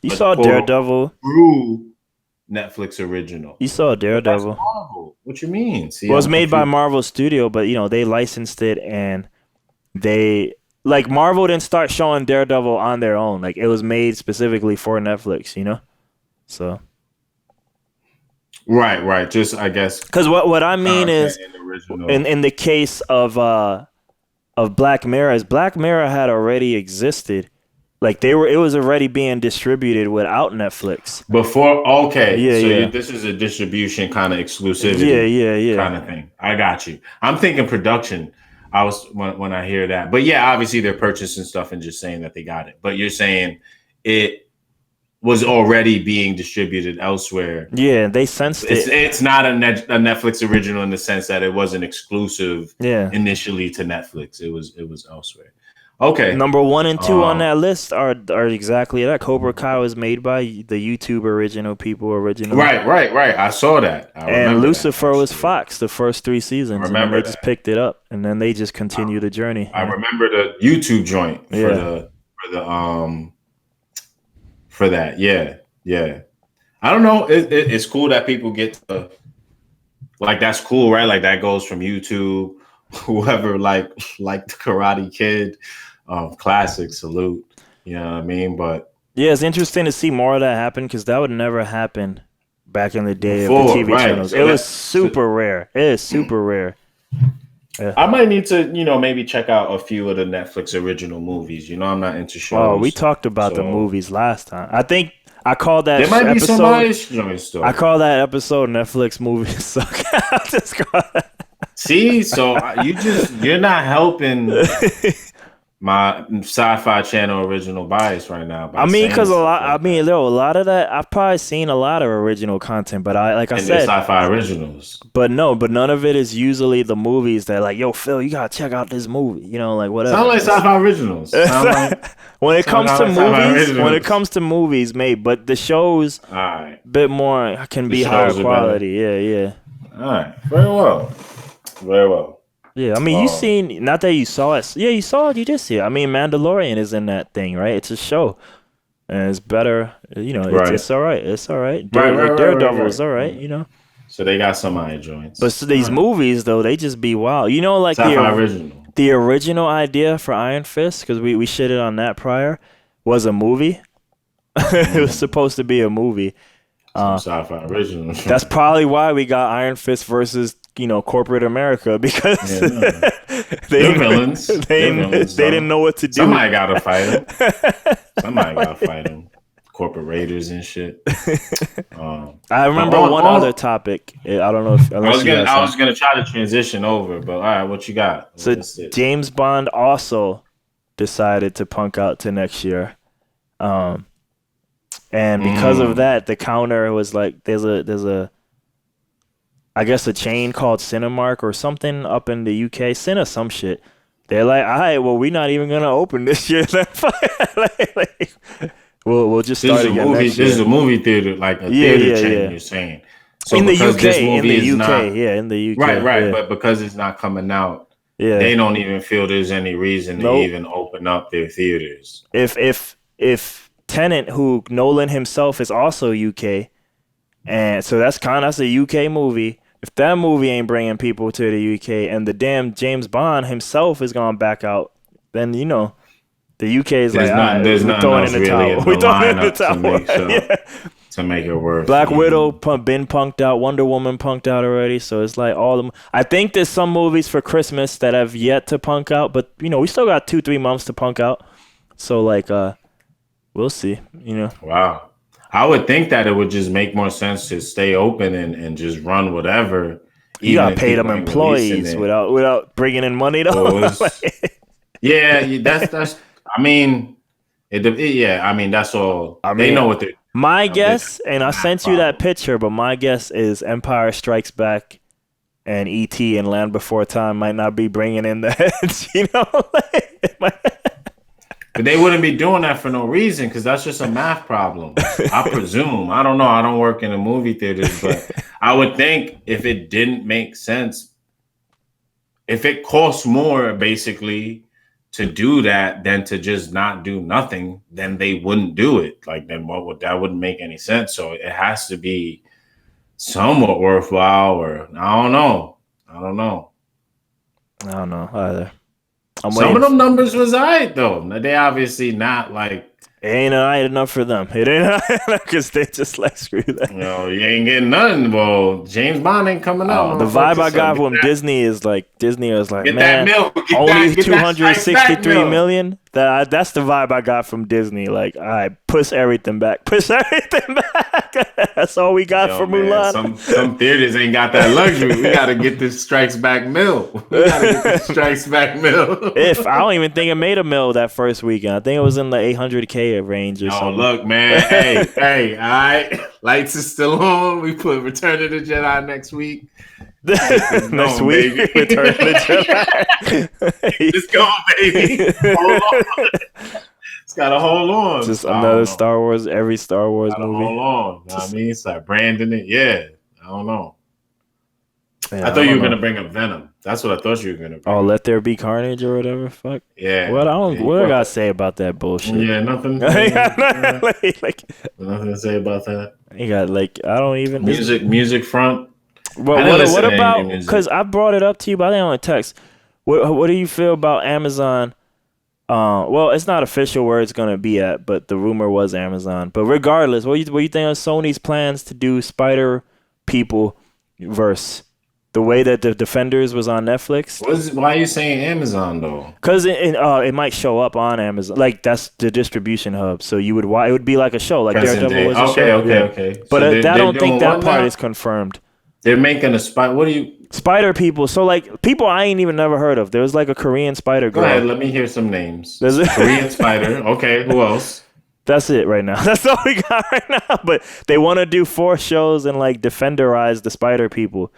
You saw Daredevil through Netflix original. You saw Daredevil. Marvel. What you mean? See, well, it was made by Marvel Studio, but you know they licensed it, and they like Marvel didn't start showing Daredevil on their own. Like it was made specifically for Netflix, you know. So. Right. Just I guess Because what I mean content is, in the original. in the case of Black Mirror, is Black Mirror had already existed. Like it was already being distributed without Netflix. Before, okay, Yeah, so yeah, this is a distribution kind of yeah, exclusivity yeah, yeah, kind of thing. I got you. I'm thinking production. I was when I hear that, but yeah, obviously they're purchasing stuff and just saying that they got it. But you're saying it was already being distributed elsewhere. yeah. They sensed it. It's not a Netflix original in the sense that it wasn't exclusive Yeah. initially to Netflix. It was elsewhere. Okay. Number one and two on Um, that list are exactly that. Cobra Kai was made by the YouTube original people originally. right. I saw that. I And remember that Lucifer was actually. Fox the first three I seasons, and then remember they just that. picked it up, and then they just continue the journey. I remember the YouTube joint for Yeah, for that. Yeah. I don't know. It's cool that people get to like that's cool, right? Like that goes from YouTube, whoever like the Karate Kid, classic salute. You know what I mean? But yeah. It's interesting to see more of that happen because that would never happen back in the day of the before, TV right? channels. It So was so super rare. It is super rare. Yeah. I might need to, maybe check out a few of the Netflix original movies. I'm not into Oh, we shows, talked about the so movies last time. I think I called that there might be some episode. nice joints I though. call that episode Netflix movies suck. I just call See, so you're not helping it. my sci-fi channel original bias right now I by mean, saying because a stuff lot. I like mean, that. there were a lot of that. I've probably seen a lot of original content, but like I And they're said, sci-fi originals. but no, but none of it is usually the movies that like, yo, Phil, you gotta check out this movie. Like Sound whatever. like sci-fi originals. When it Sound comes to like sci-fi movies, originals. mate, but the shows All right. bit more can The be higher shows are better. quality. Yeah, yeah. All right. Very well. Very well. Yeah, I mean, you Um, seen not that you saw it. Yeah, you saw it. You did see it. I mean, Mandalorian is in that thing, right? It's a show, and it's better. right. It's all right. It's all right. Right, right, right, right, Daredevil is right. all right. Right. So they got some eye joints. But so All these right. movies though, they just be wild. Like Sci-fi original. the original idea for Iron Fist, because we shitted on that prior, was a movie. It was Mm, supposed to be a movie. some Uh, sci-fi original. that's probably why we got Iron Fist versus corporate America because Yeah, no. they They're didn't, villains. They're villains, they though. didn't know what to do. Somebody gotta fight them. Somebody gotta fight them. Corporate raiders and shit. I But remember one other topic. I don't know if I unless was you gonna have I some. was gonna try to transition over, but all right, what you got? So What's it? James Bond also decided to punk out to next year. And because of Mm. that, the counter was like there's a I guess a chain called Cinemark or something up in the UK, Cine some shit. They're like, all right, well, we're not even gonna open this year. like, we'll just This start is a again movie. next This is year. a movie theater, like a Yeah, theater yeah, chain. yeah. You're saying so In the because UK, this in movie the is UK, not yeah, in the UK, right, yeah, but because it's not coming out, yeah. they don't even feel there's any reason to Nope. even open up their theaters. If Tenet, who Nolan himself is also UK, and so that's a UK movie. If that movie ain't bringing people to the UK, and the damn James Bond himself is gonna back out, then the UK is like, all right, There's we're nothing throwing in else the really towel. in the We're throwing in the lineup to towel. make sure Yeah. to make it worth Black Widow even. been punked out. Wonder Woman punked out already. So it's like all them. I think there's some movies for Christmas that have yet to punk out, but we still got 2-3 months to punk out. So like we'll see. Wow. I would think that it would just make more sense to stay open and just run whatever, You even gotta if pay them people ain't releasing employees it. without bringing in money though. Or it's, Like, yeah, that's. I mean, yeah. I mean, that's all. I They mean, know what they're. my They guess, and I have sent you that problem. picture, but my guess is Empire Strikes Back and E.T. and Land Before Time might not be bringing in the heads. But they wouldn't be doing that for no reason because that's just a math problem. I presume. I don't know. I don't work in the movie theaters, but I would think if it didn't make sense, if it costs more basically to do that than to just not do nothing, then they wouldn't do it. Like then that wouldn't make any sense. So it has to be somewhat worthwhile, or I don't know. I don't know. I don't know either. I'm Some waiting. of them numbers was all right though. They obviously not like It ain't high enough for them. It ain't high enough because they just like screw that. You ain't getting nothing. Well, James Bond ain't coming out. The vibe I got from Disney is like, get man, that milk. only Get that 263 million. That's the vibe I got from Disney. Like, all right, push everything back. Push everything back. That's all we got for Mulan. Some theaters ain't got that luxury. We got to get this Strikes Back mill. If I don't even think it made a mill that first weekend. I think it was in the 800K range or something. Look, man. hey, all right. Lights is still on. We put Return of the Jedi next week. Next week, Return of the Jedi. Just go, baby. Hold on. It's got to hold on. Just another Star Wars, every Star Wars movie. Hold on. You know what I mean? Start branding it. Yeah. I don't know. Man, I thought you were going to bring up Venom. That's what I thought you were going to bring up. Let there be carnage or whatever. Fuck. Yeah. What I got to say about that bullshit? Yeah, nothing. Nothing to say about that. You got I don't even. Music front. What about, because I brought it up to you, but I didn't on text. What do you feel about Amazon? Well, it's not official where it's gonna be at, but the rumor was Amazon. But regardless, what you think of Sony's plans to do Spider People verse? The way that the Defenders was on Netflix. Why are you saying Amazon though? Because it might show up on Amazon. Like, that's the distribution hub. So it would be like a show. Like Daredevil was a show. Okay. But I don't think that part is confirmed. They're making a spider. What do you? Spider People. So like people I ain't even never heard of. There was like a Korean spider girl. Go ahead. Let me hear some names. There's a Korean spider. Okay. Who else? That's it right now. That's all we got right now. But they want to do 4 shows and like defenderize the Spider People.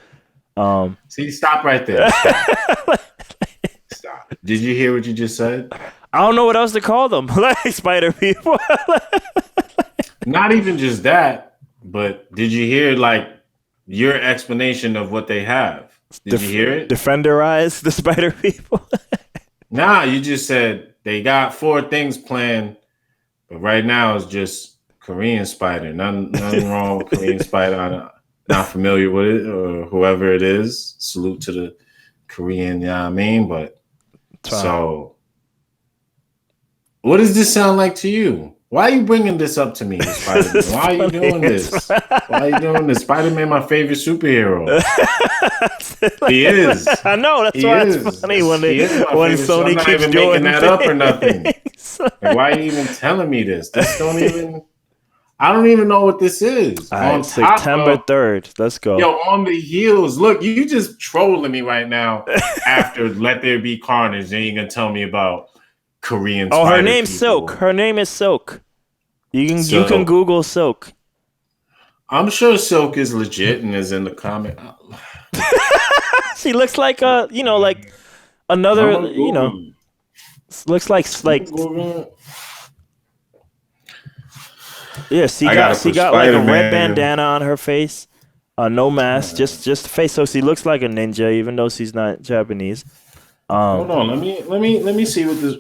See, stop right there. Stop. Did you hear what you just said? I don't know what else to call them. Like Spider People. Not even just that, but did you hear like your explanation of what they have? Did you hear it? Defenderize the Spider People. Nah, you just said they got 4 things planned, but right now it's just Korean Spider. Nothing wrong with Korean Spider. I'm not familiar with it or whoever it is. Salute to the Korean, you know what I mean? But so what does this sound like to you? Why are you bringing this up to me, Spider-Man? Why are you doing this? Why are you doing this? Spider-Man, my favorite superhero. He is. I know. That's why it's funny when Sony keeps doing that up or nothing. Like, why are you even telling me this? I don't even know what this is. All right, September 3rd. Let's go. Yo, on the heels. Look, you just trolling me right now after Let There Be Carnage. Then you're going to tell me about Korean Spider her name's people. Silk. Her name is Silk. You can Google Silk. I'm sure Silk is legit and is in the comic. She looks like like another, looks like yeah, she got like a red bandana on her face, no mask, just face. So she looks like a ninja, even though she's not Japanese. Hold on, let me see what this.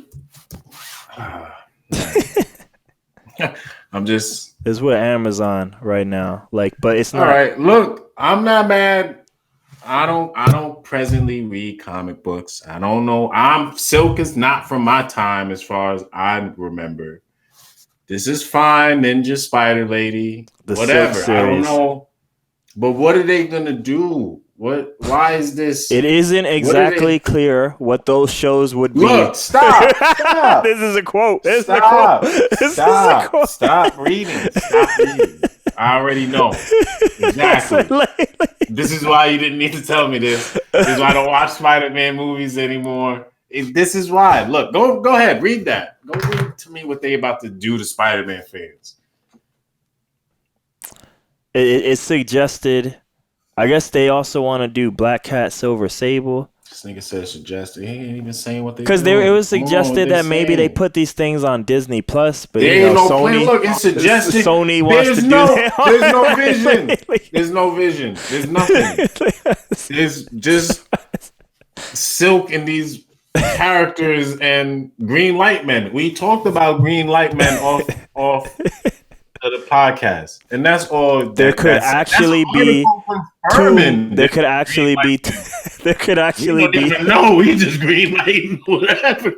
I'm just. It's with Amazon right now, but it's not. All right, look, I'm not mad. I don't presently read comic books. I don't know. Silk is not from my time as far as I remember. This is fine, Ninja Spider Lady, whatever. I don't know, but what are they gonna do? Why is this? It isn't exactly clear what those shows would be. Look, stop. This is a quote. Stop reading. I already know. Exactly. This is why you didn't need to tell me this. This is why I don't watch Spider-Man movies anymore. This is why. Look, go ahead, read that. Go read to me what they about to do to Spider-Man fans. It suggested. I guess they also want to do Black Cat, Silver Sable. This nigga said suggested. He ain't even saying what they. Because it was suggested that maybe they put these things on Disney Plus, but there ain't no Sony. Look, it's suggested. Sony wants to do that. There's no vision. There's no vision. There's nothing. There's just Silk and these characters and Green Light Men. We talked about Green Light Men off the podcast, and that's all. There could actually be. There could actually be. There could actually be. No, we just green lighting whatever.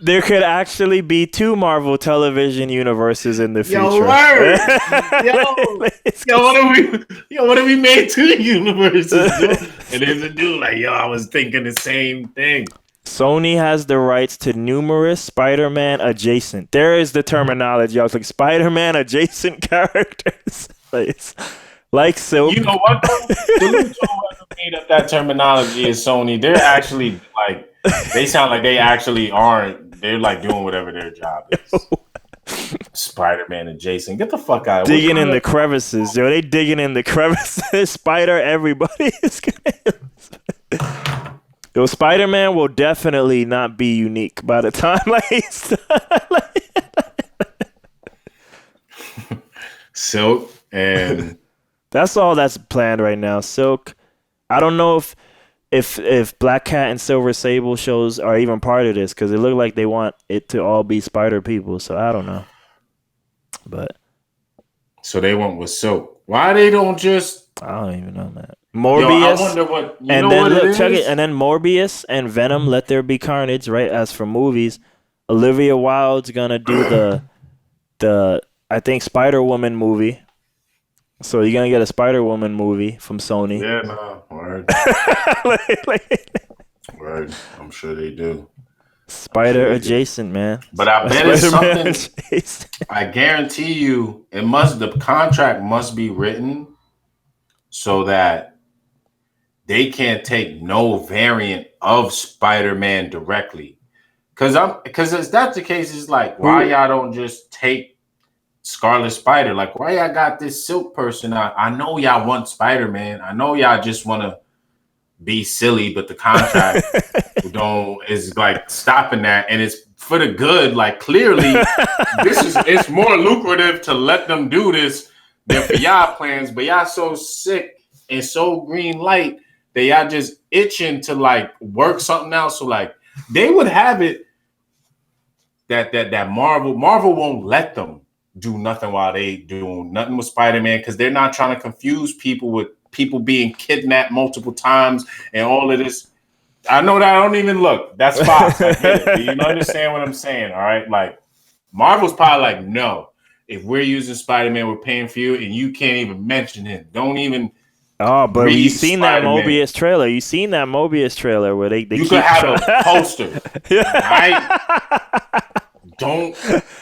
There could actually be 2 Marvel television universes in the future. Yo, word. What if we made 2 universes, dude? And there's a dude like, yo, I was thinking the same thing. Sony has the rights to numerous Spider-Man adjacent. There is the terminology. I was like, Spider-Man adjacent characters. Like Silk. You know what, though? The Lucho whoever made up that terminology is Sony. They're actually, like, they sound like they actually aren't. They're, like, doing whatever their job is. Spider-Man adjacent. Get the fuck out. Digging in the crevices. Yo, they digging in the crevices. Spider, everybody is gonna... Yo, Spider-Man will definitely not be unique by the time Silk and that's all that's planned right now. Silk. I don't know if Black Cat and Silver Sable shows are even part of this because it looked like they want it to all be Spider people. So I don't know. But so they went with Silk. Why they don't just? I don't even know that. Morbius. Yo, I wonder what. And then look, check it. And then Morbius and Venom. Let There Be Carnage. Right. As for movies, Olivia Wilde's gonna do the I think Spider-Woman movie. So you're gonna get a Spider-Woman movie from Sony. Yeah, no, word. Word. I'm sure they do. Spider adjacent, man. But I bet it's something. I guarantee you, the contract must be written so that they can't take no variant of Spider-Man directly. Because if that's the case, it's like, why y'all don't just take Scarlet Spider? Like, why y'all got this Silk person out? I know y'all want Spider-Man. I know y'all just want to be silly, but the contract is like stopping that, and it's for the good. Like, clearly, it's more lucrative to let them do this than for y'all plans. But y'all so sick and so green light that y'all just itching to like work something out. So like they would have it that Marvel won't let them do nothing while they doing nothing with Spider-Man because they're not trying to confuse people with people being kidnapped multiple times and all of this. I know that I don't even look. That's Fox. I get it. You understand what I'm saying? All right. Like Marvel's probably like, no, if we're using Spider-Man, we're paying for you and you can't even mention him. Don't even. Oh, but you seen Spider-Man. That Mobius trailer? You seen that Mobius trailer where they you could have a poster, right? Don't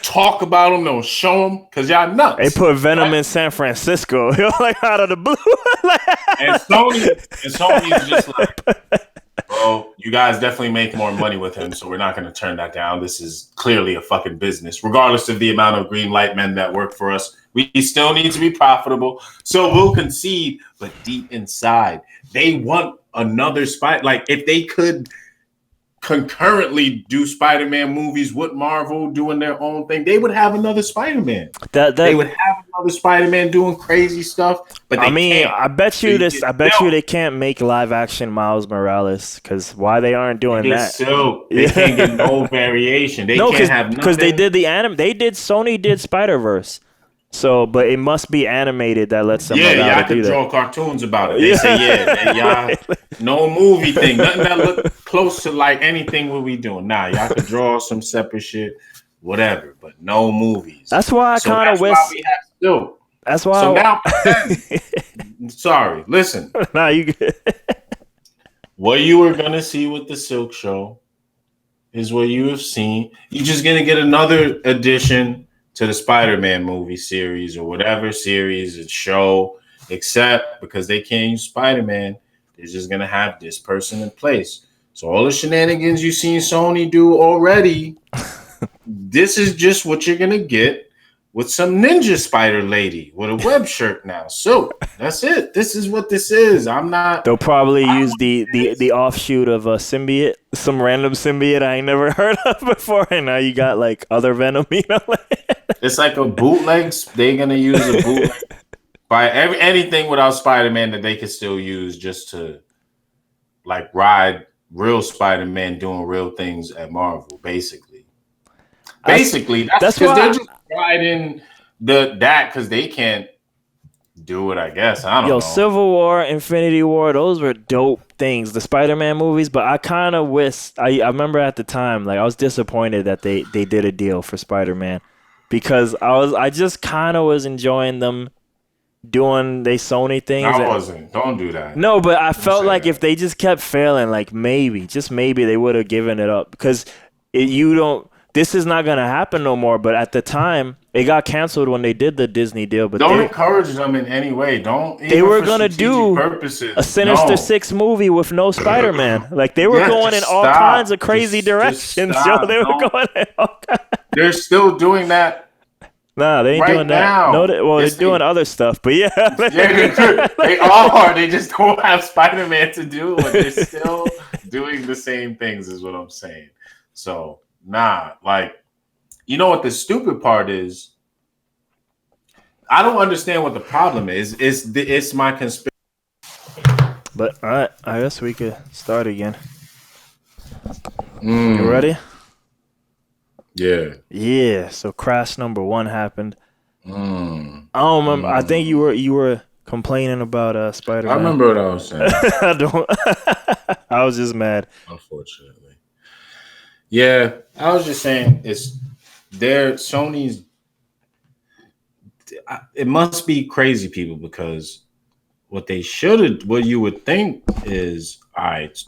talk about them. Don't show them because y'all nuts. They put Venom in San Francisco. You're like out of the blue. and Sony's just like, bro, you guys definitely make more money with him, so we're not going to turn that down. This is clearly a fucking business. Regardless of the amount of green light men that work for us, we still need to be profitable. So we'll concede, but deep inside, they want another Spider. Like if they could concurrently do Spider-Man movies with Marvel doing their own thing, they would have another Spider-Man. They would have another Spider-Man doing crazy stuff. But I mean, I bet you they can't make live action Miles Morales because why they aren't doing that? They can't get no variation. They can't have nothing because they did Sony did Spider-Verse. So, but it must be animated that lets them. Yeah, y'all could draw cartoons about it. They say, y'all no movie thing, nothing that look close to like anything what we doing. Nah, y'all could draw some separate shit, whatever, but no movies. That's why I kind of wish. That's why. So now, sorry, listen. Nah, you good. What you were gonna see with the Silk Show is what you have seen. You're just gonna get another edition to the Spider-Man movie series or whatever series and show, except because they can't use Spider-Man, they're just going to have this person in place. So all the shenanigans you've seen Sony do already, this is just what you're going to get with some ninja spider lady with a web shirt now. So that's it. This is what this is. They'll probably use the offshoot of a symbiote, some random symbiote I ain't never heard of before, and now you got like other Venom, It's like a bootleg. They're gonna use a bootleg by anything without Spider-Man that they could still use just to like ride real Spider-Man doing real things at Marvel, basically. That's because they're just riding that because they can't do it, I guess. I don't Yo, know. Civil War, Infinity War, those were dope things. The Spider-Man movies, but I kind of wish. I remember at the time, like I was disappointed that they did a deal for Spider-Man because I just kind of was enjoying them doing they Sony things. I wasn't. Don't do that. No, but I Don't felt say like that. if they just kept failing, like maybe, just maybe they would have given it up because you don't. This is not gonna happen no more. But at the time, it got canceled when they did the Disney deal. But Don't encourage them in any way. Don't they even were for gonna strategic do purposes. a Sinister No. Six movie with no Spider-Man. Like they were Yeah, going in just all stop. kinds of crazy Just directions. Yo, stop. they were Don't. going in all kinds. They're still doing that Nah, they ain't right doing that. No, now. well, Yes, they're doing other stuff. But yeah, they are. They just don't have Spider-Man to do it. They're still doing the same things, is what I'm saying. So, nah, like, you know what the stupid part is? I don't understand what the problem is. It's my conspiracy. But all right, I guess we could start again. Mm, You ready? yeah. Yeah. So crash number 1 happened. Mm, I don't remember. I think you were complaining about Spider-Man. I remember what I was saying. I don't. I was just mad. Unfortunately. Yeah, I was just saying Sony's. It must be crazy people because what you would think is, all right,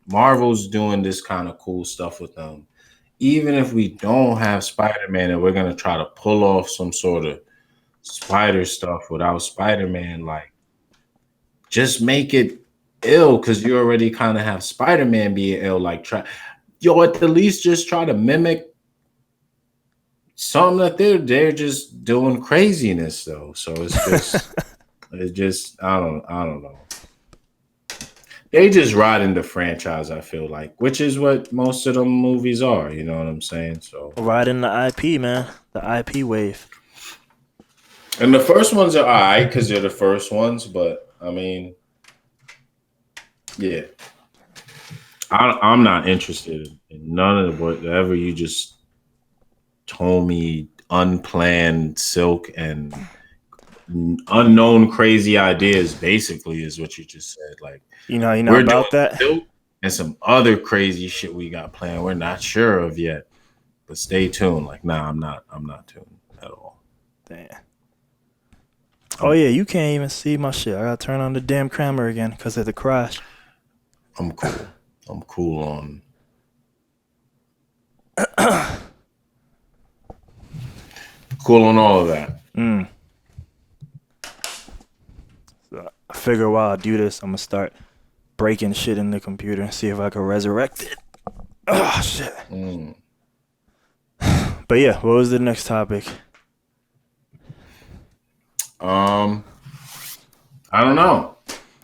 Marvel's doing this kind of cool stuff with them. Even if we don't have Spider-Man and we're gonna try to pull off some sort of spider stuff without Spider-Man, like just make it ill because you already kind of have Spider-Man being ill. Like at the least just try to mimic something that they're just doing craziness though. So it's just I don't know. They just riding the franchise, I feel like, which is what most of them movies are. You know what I'm saying? So Riding the IP, man. The IP wave. and the first ones are all right because they're the first ones, but I mean, yeah, I'm not interested in none of whatever you just told me. Unplanned Silk and unknown crazy ideas, basically, is what you just said. Like, You know we're about doing that? Silk and some other crazy shit we got planned. We're not sure of yet, but stay tuned. Like, nah, I'm not tuned at all. Damn. Oh yeah, you can't even see my shit. I gotta turn on the damn camera again because of the crash. I'm cool. I'm cool on. Cool on all of that. So I figure while I do this, I'm gonna start breaking shit in the computer and see if I can resurrect it. Oh shit. But yeah, what was the next topic? I don't know.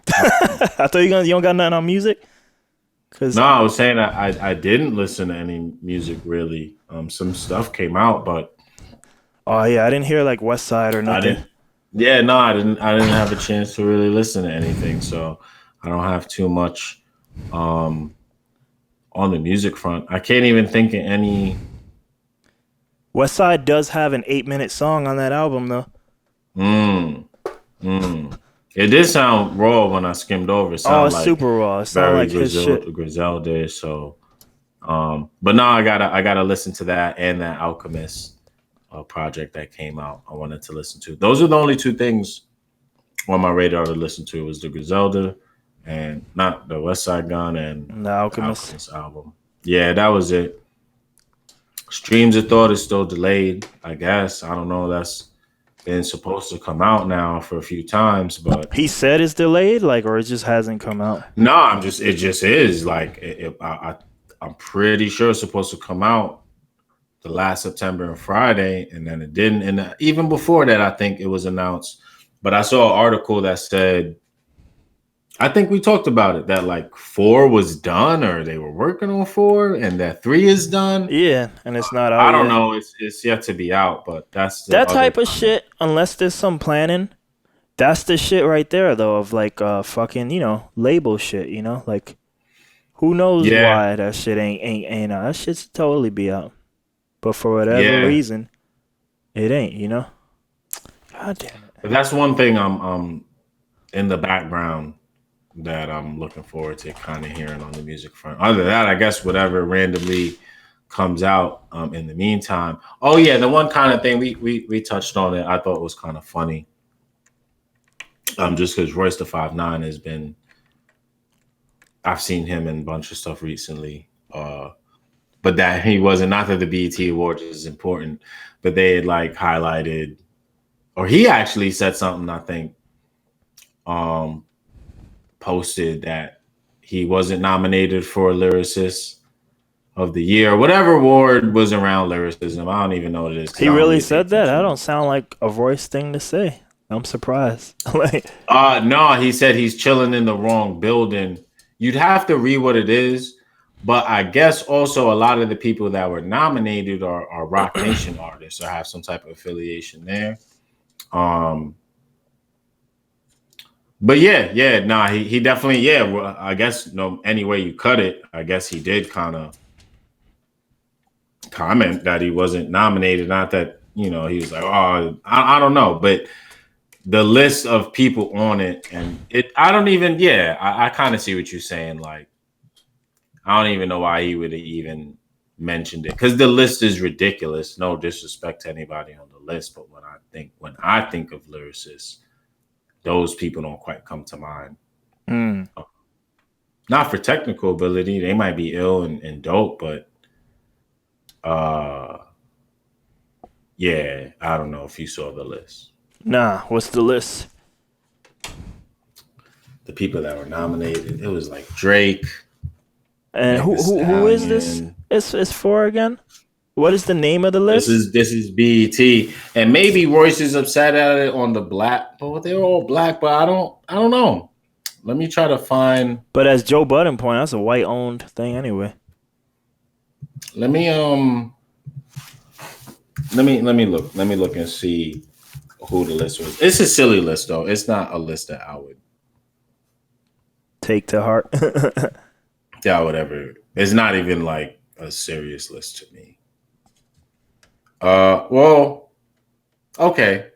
I thought you don't got nothing on music. No, I was saying I didn't listen to any music really. Some stuff came out, but oh yeah, I didn't hear like West Side or nothing. I didn't have a chance to really listen to anything, so I don't have too much on the music front. I can't even think of any. West Side does have an 8-minute song on that album though. It did sound raw when I skimmed over. It sounded it's super raw. It sounded like his shit. Griselda. So, but now I gotta listen to that and that Alchemist project that came out. I wanted to listen to. Those are the only two things on my radar to listen to. Was the Griselda and not the West Side Gun and the Alchemist album. Yeah, that was it. Streams of Thought is still delayed. I guess I don't know. That's been supposed to come out now for a few times, but he said it's delayed, like, or it just hasn't come out. No, it just is like I'm pretty sure it's supposed to come out the last September and Friday, and then it didn't. And even before that, I think it was announced. But I saw an article that said, I think we talked about it, that like 4 was done or they were working on 4 and that 3 is done. Yeah, and it's not out I don't yet. know. It's yet to be out, but that's that type of shit, unless there's some planning, that's the shit right there though, of like fucking, label shit, like who knows why that shit ain't out. That shit should totally be out. But for whatever reason, it ain't, God damn it. But that's one thing I'm in the background that I'm looking forward to kind of hearing on the music front. Other than that, I guess whatever randomly comes out in the meantime. Oh yeah, the one kind of thing we touched on it, I thought was kind of funny. Just because Royce the 5'9" has been, I've seen him in a bunch of stuff recently. But that he wasn't, not that the BET Awards is important, but they had like highlighted, or he actually said something, I think, um, posted that he wasn't nominated for Lyricist of the Year, whatever award was around lyricism. I don't even know what it is because He I don't really really pay said that? That attention. don't sound like a Royce thing to say. I'm surprised. Like, No, he said he's chilling in the wrong building. You'd have to read what it is, but I guess also a lot of the people that were nominated are Rock Nation artists or have some type of affiliation there. Um, but nah, he definitely, well, I guess no, any way you cut it, I guess he did kind of comment that he wasn't nominated. Not that, he was like, oh, I don't know, but the list of people on it, and I don't even, I kind of see what you're saying. Like, I don't even know why he would have even mentioned it because the list is ridiculous. No disrespect to anybody on the list, but when I think of lyricists, those people don't quite come to mind. mm, Not for technical ability, they might be ill and dope, but uh, yeah, I don't know if you saw the list. nah, what's the list? The people that were nominated, it was like Drake, And Meg The who is this? Stallion. It's for again? What is the name of the This list? is this is BET, and maybe Royce is upset at it on the black, but they're all black. But I don't know. Let me try to find. But as Joe Budden pointed, that's a white owned thing anyway. Let me let me look and see who the list was. It's a silly list though. It's not a list that I would, Take to heart. whatever. It's not even like a serious list to me. Well, okay.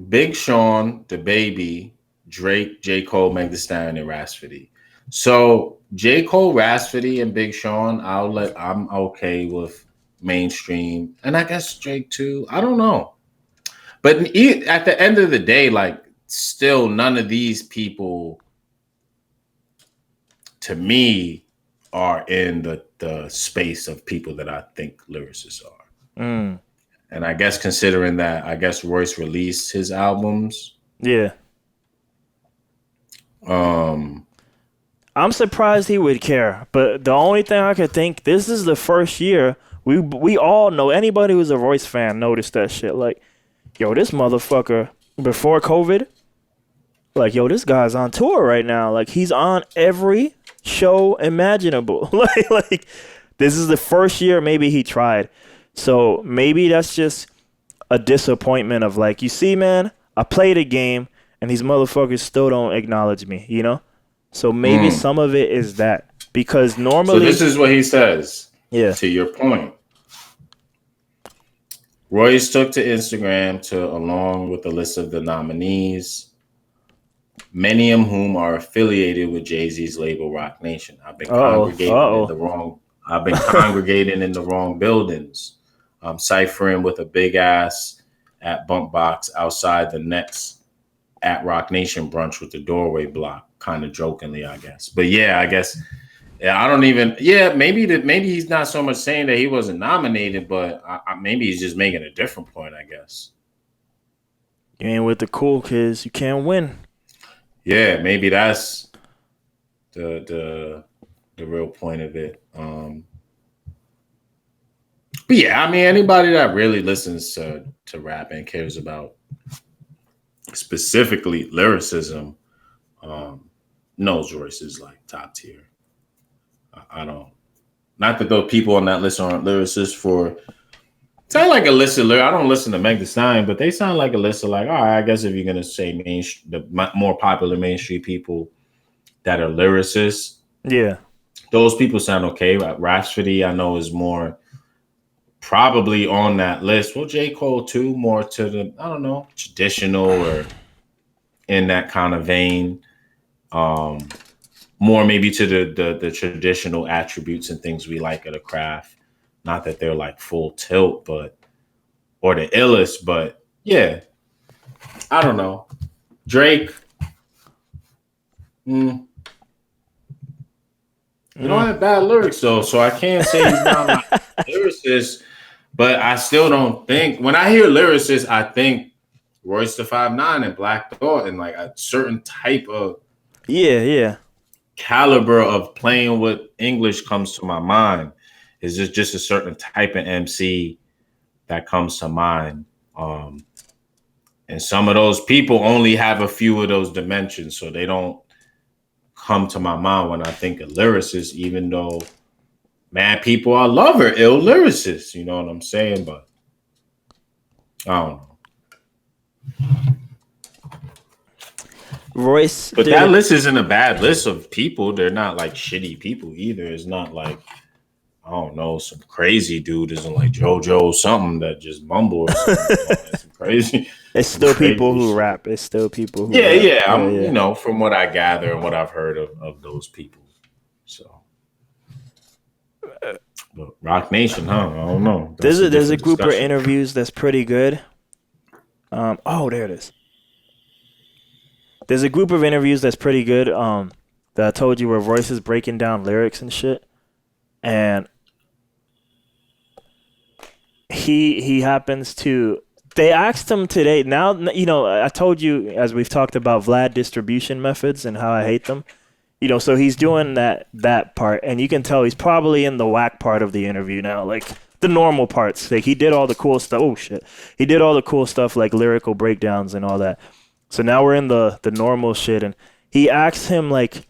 Big Sean, the Baby, Drake, J. Cole, Meg Thee Stallion, and Rhapsody. So J. Cole, Rhapsody, and Big Sean, I'm okay with mainstream, and I guess Drake too. I don't know, but at the end of the day, like, still none of these people, to me, are in the space of people that I think lyricists are. mm, And I guess considering that, I guess Royce released his albums. yeah. Um, I'm surprised he would care. But the only thing I could think, this is the first year we all know, anybody who's a Royce fan noticed that shit. Like, yo, this motherfucker before COVID, like, yo, this guy's on tour right now. Like, he's on every show imaginable. like this is the first year maybe he tried. So maybe that's just a disappointment of like, you see, man, I played a game and these motherfuckers still don't acknowledge me, you know? So maybe mm. some of it is that. Because So normally, this is what he says. yeah. To your point, Royce took to Instagram along with the list of the nominees, many of whom are affiliated with Jay-Z's label Rock Nation. I've been Uh-oh. congregating in Uh-oh. the wrong. I've been congregating in the wrong buildings. I'm ciphering with a big ass at Bump Box outside the next at Rock Nation brunch with the doorway block, kind of jokingly, I guess. But yeah, I guess. Yeah, I don't even. Yeah, maybe he's not so much saying that he wasn't nominated, but maybe he's just making a different point, I guess. You ain't with the cool kids, you can't win. Yeah, maybe that's the real point of it. But yeah, I mean, anybody that really listens to rap and cares about specifically lyricism knows Royce is like top tier. I don't. Not that those people on that list aren't lyricists for. Sound like a list of lyrics. I don't listen to Meg Thee Stallion, but they sound like a list of like, all right, I guess if you're gonna say the more popular mainstream people that are lyricists, Yeah. those people sound okay. Rhapsody, I know, is more probably on that list. Well, J. Cole too, more to the, I don't know, traditional or in that kind of vein. More maybe to the traditional attributes and things we like of the craft. Not that they're like full tilt, but or the illest, but yeah, I don't know. Drake, he don't have bad lyrics though, so I can't say he's not like a lyricist. But I still don't think when I hear lyricist, I think Royce the 5'9" and Black Thought and like a certain type of Yeah. caliber of playing with English comes to my mind. Is just a certain type of MC that comes to mind. And some of those people only have a few of those dimensions, so they don't come to my mind when I think of lyricists, even though mad people I love are ill lyricists. You know what I'm saying? But I don't know. Royce, but that list isn't a bad list of people. They're not like shitty people either. It's not like, I don't know, some crazy dude isn't like JoJo something that just mumble or something. That's crazy. It's still people who rap. It's still people who rap. Yeah. You know, from what I gather and what I've heard of those people. So but Rock Nation, huh? I don't know. There's a group of interviews that's pretty good. Oh, there it is. There's a group of interviews that's pretty good. That I told you where Royce is breaking down lyrics and shit, and he happens to. They asked him today. Now, you know, I told you, as we've talked about Vlad distribution methods and how I hate them. You know, so he's doing that part, and you can tell he's probably in the whack part of the interview now, like the normal parts. Like he did all the cool stuff. Oh shit, he did all the cool stuff like lyrical breakdowns and all that. So now we're in the normal shit, and he asked him like,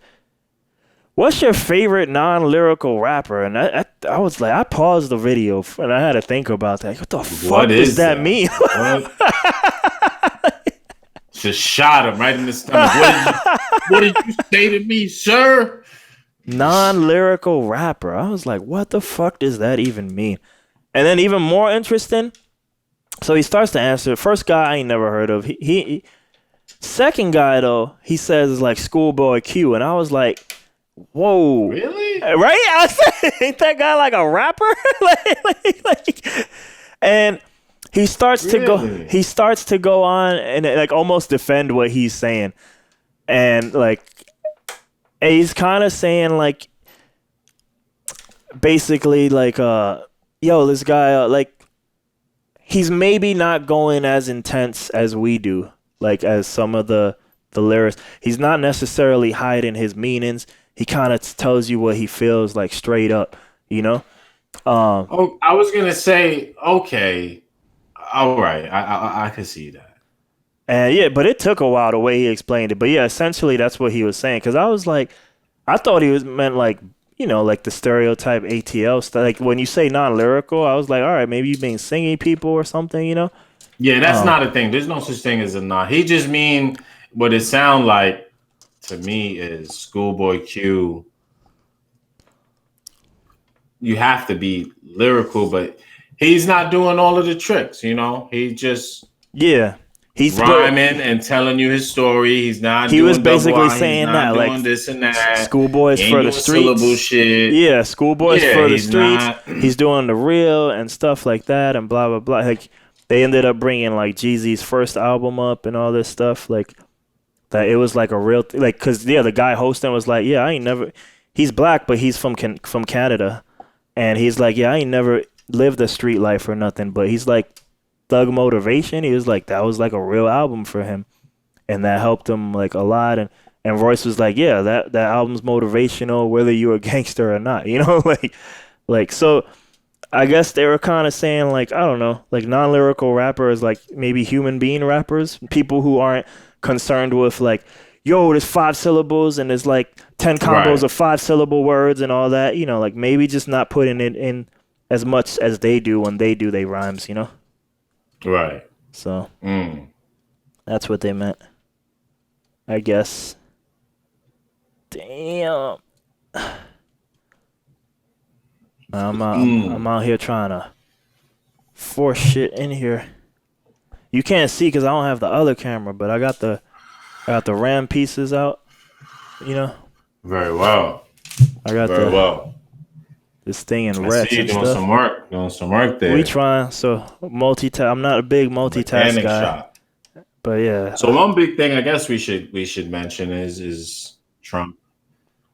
"What's your favorite non-lyrical rapper?" And I was like, I paused the video and I had to think about that. What the fuck does that mean? Just shot him right in the stomach. What did you say to me, sir? Non-lyrical rapper. I was like, what the fuck does that even mean? And then even more interesting, so he starts to answer. First guy I ain't never heard of. He second guy though, he says like Schoolboy Q, and I was like, whoa, really? Right? I said, ain't that guy like a rapper? And he starts to go on and like almost defend what he's saying, and like he's kind of saying like basically like yo, this guy like he's maybe not going as intense as we do, like as some of the lyrics. He's not necessarily hiding his meanings. He kind of tells you what he feels like straight up, you know. I was gonna say, okay, all right, I can see that. And yeah, but it took a while the way he explained it. But yeah, essentially that's what he was saying. Because I was like, I thought he was meant like, you know, like the stereotype ATL stuff. Like when you say non-lyrical, I was like, all right, maybe you mean singing people or something, you know? Yeah, that's not a thing. There's no such thing as a non. He just mean what it sound like to me is Schoolboy Q. You have to be lyrical, but he's not doing all of the tricks, you know? He just he's rhyming and telling you his story. He's not. He was basically saying that, doing like this and that. Schoolboy's for the streets. Shit. Yeah, Schoolboy's for the streets. He's doing the real and stuff like that, and blah blah blah. Like they ended up bringing like Jeezy's first album up and all this stuff. Like that, it was like a real like because the guy hosting was like, yeah, I ain't never. He's black, but he's from Canada, and he's like, yeah, I ain't never lived a street life or nothing. But he's like. Thug Motivation, he was like, that was like a real album for him, and that helped him like a lot. And Royce was like, yeah, that album's motivational whether you're a gangster or not, you know. like so I guess they were kind of saying like, I don't know, like non-lyrical rappers, like maybe human being rappers, people who aren't concerned with like, yo, there's 5 syllables and there's like 10 combos of 5-syllable words and all that, you know, like maybe just not putting it in as much as they do when they do their rhymes, you know. Right. So that's what they meant, I guess. Damn. I'm out here trying to force shit in here. You can't see because I don't have the other camera, but I got the RAM pieces out. You know, Very well. I got Very well. this thing in I see rets you and doing stuff. some work. Doing some work We there. trying so multitask. I'm not a big multitask Mechanic guy, shop. but yeah. So one big thing I guess we should mention is Trump.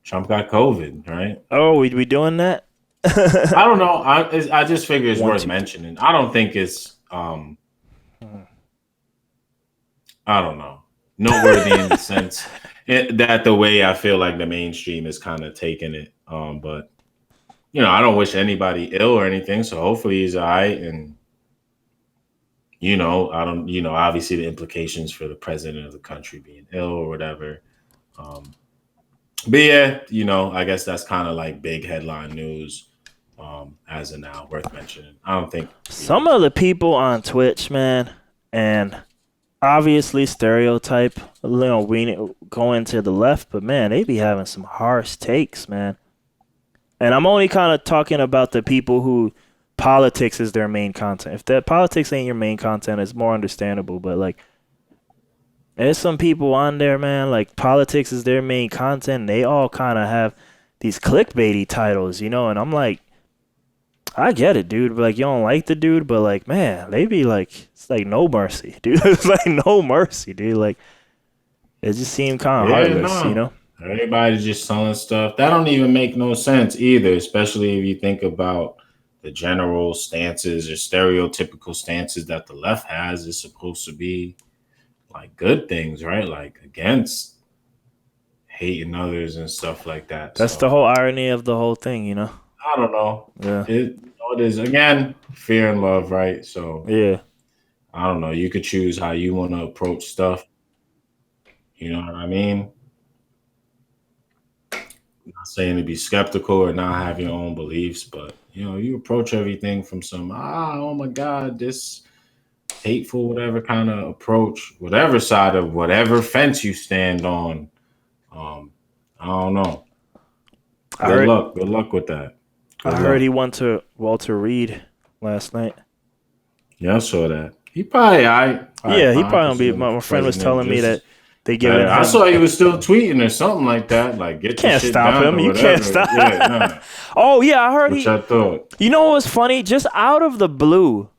Trump got COVID, right? Oh, we doing that? I don't know. I just figure it's One, worth two, three. mentioning. I don't think it's I don't know, noteworthy in the sense that the way I feel like the mainstream is kind of taking it. But I don't wish anybody ill or anything. So hopefully he's all right. And I don't. Obviously the implications for the president of the country being ill or whatever. Um, but yeah, I guess that's kind of like big headline news. As of now, worth mentioning. I don't think Some of the people on Twitch, man, and obviously stereotype, we going to the left, but man, they be having some harsh takes, man. And I'm only kind of talking about the people who politics is their main content. If that politics ain't your main content, it's more understandable. But like, there's some people on there, man. Like politics is their main content. And they all kind of have these clickbaity titles, and I'm like, I get it, dude. But like, you don't like the dude, but like, man, they be like, it's like no mercy, dude. It's like no mercy, dude. Like, it just seemed kind of Yeah, heartless. no. Everybody's just selling stuff. That don't even make no sense either, especially if you think about the general stances or stereotypical stances that the left has. Is supposed to be like good things, right? Like against hating others and stuff like that. That's the So whole irony of the whole thing. I don't know. Yeah. It is again fear and love, right? So Yeah. I don't know. You could choose how you want to approach stuff. You know what I mean? Not saying to be skeptical or not have your own beliefs, but you approach everything from some oh my god, this hateful whatever kind of approach, whatever side of whatever fence you stand on. Um, I don't know. I heard Good luck with that. I Good heard he luck. went to Walter Reed last night. Yeah, I saw that. He probably all right, Yeah, he fine, probably because gonna be. the My friend was president telling me that just they giving better. I him. saw he was still tweeting or something like that, like get the Can't shit stop done him. or You can't whatever. stop. Yeah, no. Oh yeah, I heard Which he. I thought. You know what was funny? Just out of the blue,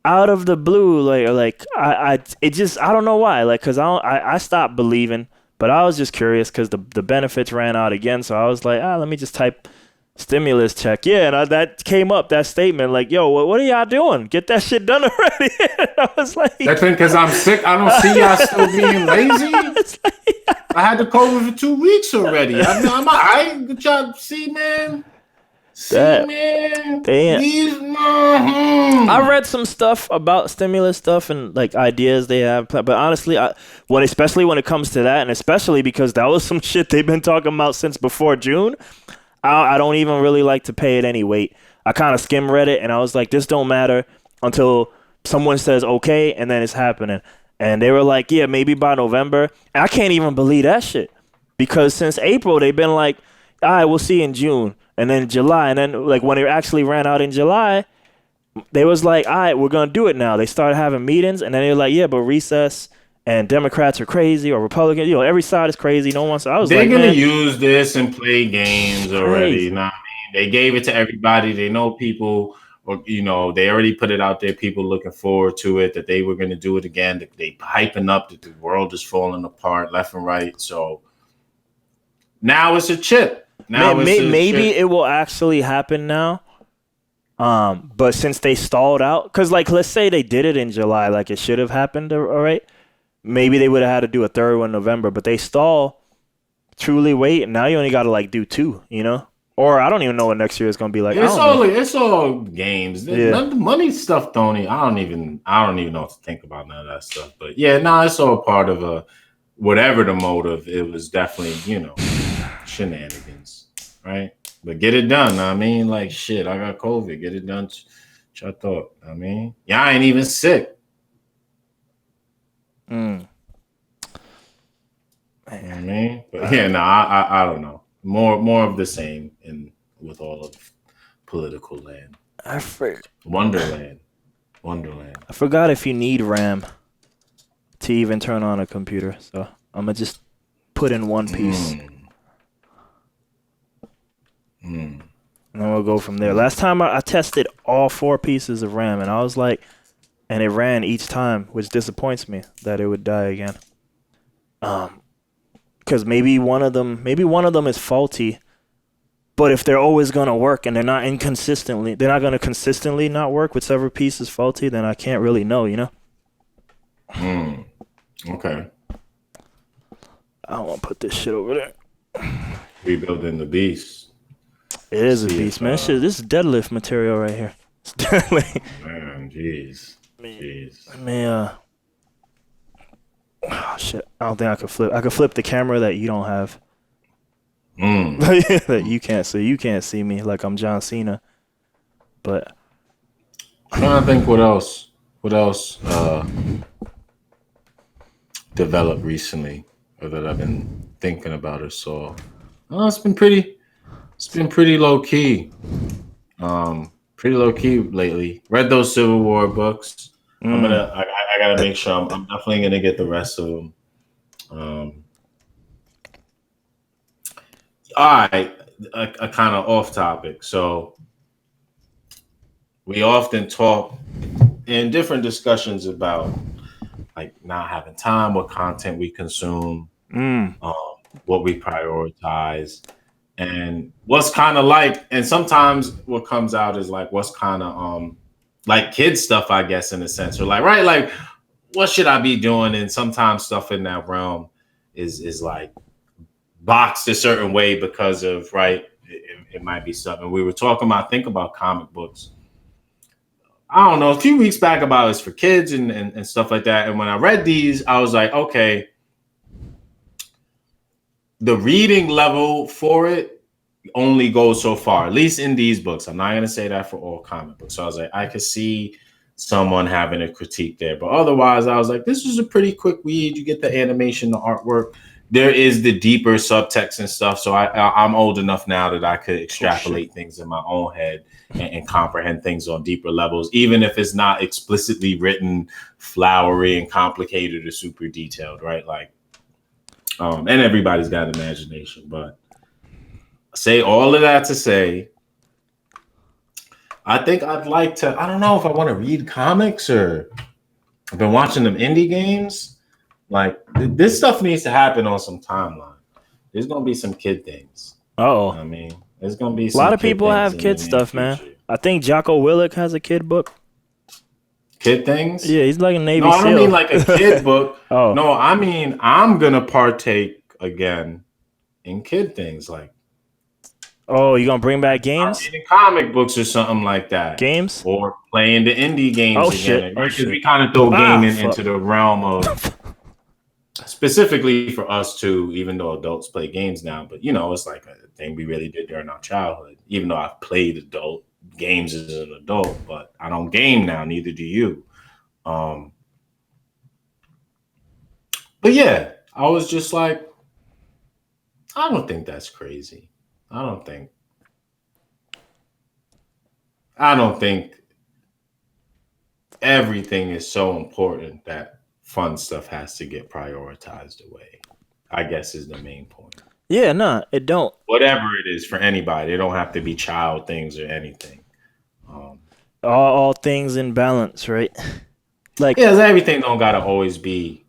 like it just I don't know why. Like, cause I stopped believing, but I was just curious because the benefits ran out again. So I was like, let me just type stimulus check. Yeah, and that came up, that statement, like, yo, what are y'all doing? Get that shit done already. And I was like, That's because I'm sick. I don't see y'all still being lazy. I had the COVID for 2 weeks already. I'm all right. Good job. See, man. See, that man. they. These. I read some stuff about stimulus stuff and like ideas they have, but honestly, especially when it comes to that, and especially because that was some shit they've been talking about since before June. I don't even really like to pay it any weight. I kind of skim read it and I was like, this don't matter until someone says okay, and then it's happening. And they were like, yeah, maybe by November. And I can't even believe that shit because since April they've been like, all right, we'll see in June, and then July, and then like when it actually ran out in July, they was like, all right, we're gonna do it now. They started having meetings, and then they were like, yeah, but recess and Democrats are crazy or Republicans. Every side is crazy. No one. So I was They're like, gonna man, use this and play it's games already. You crazy. know what I mean? They gave it to everybody. They know people, or they already put it out there. People looking forward to it. That they were gonna do it again. They hyping up that the world is falling apart left and right. So now it's a chip. Now it's a Maybe chip. it will actually happen now. But since they stalled out, because like let's say they did it in July, like it should have happened, all right. Maybe they would have had to do a third one in November, but they stall. Truly wait, and now you only got to like do two. Or I don't even know what next year is gonna be like. I don't know. It's all games. Yeah, None of the money stuff don't even, I don't even know what to think about none of that stuff. But yeah, no, it's all part of a whatever the motive. It was definitely, shenanigans, right? But get it done. I mean, like shit, I got COVID. Get it done. Which I thought. I mean, y'all ain't even sick. mm. You know what I mean, but yeah, no, I don't know. More of the same in with all of political land, I forget. Wonderland. Wonderland. I forgot if you need RAM to even turn on a computer, so I'm gonna just put in one piece, and then we'll go from there. Last time I tested all 4 pieces of RAM, and I was like, and it ran each time, which disappoints me that it would die again. Because maybe one of them is faulty. But if they're always gonna work and they're not gonna consistently not work. Whichever piece is faulty, then I can't really know, you know. Okay. I don't want to put this shit over there. Rebuilding the beast. It is a beast, man. This is deadlift material right here. It's deadlift. Man, jeez. Let me oh shit! I don't think I could flip. I could flip the camera that you don't have. That you can't see. You can't see me like I'm John Cena. But I'm trying to think what else developed recently, or that I've been thinking about or saw. It's been pretty low key. Pretty low key lately. Read those Civil War books. I gotta make sure I'm definitely gonna get the rest of them. All right, a kind of off topic. So we often talk in different discussions about like not having time, what content we consume, what we prioritize, and what's kind of like. And sometimes what comes out is like what's kind of like kid stuff, I guess, in a sense, or like like what should I be doing? And sometimes stuff in that realm is like boxed a certain way because of it might be something we were talking about. Think about comic books. I don't know, a few weeks back about it's for kids and stuff like that. And when I read these, I was like, okay, the reading level for it only goes so far, at least in these books. I'm not going to say that for all comic books. So I was like, I could see someone having a critique there. But otherwise, I was like, this is a pretty quick read. You get the animation, the artwork. There is the deeper subtext and stuff. So I'm old enough now that I could extrapolate things in my own head and comprehend things on deeper levels, even if it's not explicitly written, flowery and complicated or super detailed, right? Like, and everybody's got an imagination. But say all of that to say, I think I'd like to, I don't know if I want to read comics or I've been watching them indie games. Like this stuff needs to happen on some timeline. There's going to be some kid things. I mean, there's going to be a lot of people have kid stuff, man. I think Jocko Willink has a kid book. Kid things? Yeah, he's like a Navy SEAL. No, I don't SEAL. mean like a kid book. Oh. No, I mean, I'm going to partake again in kid things like. Oh, you gonna bring back games? Reading comic books or something like that. Games? Or playing the indie games again. Shit. Because we kind of throw gaming into the realm of specifically for us too, even though adults play games now. But, it's like a thing we really did during our childhood. Even though I've played adult games as an adult, but I don't game now. Neither do you. But yeah, I was just like, I don't think that's crazy. I don't think everything is so important that fun stuff has to get prioritized away, I guess is the main point. Yeah, no, it don't. Whatever it is for anybody, it don't have to be child things or anything. All things in balance, right? Like, yeah, everything don't gotta always be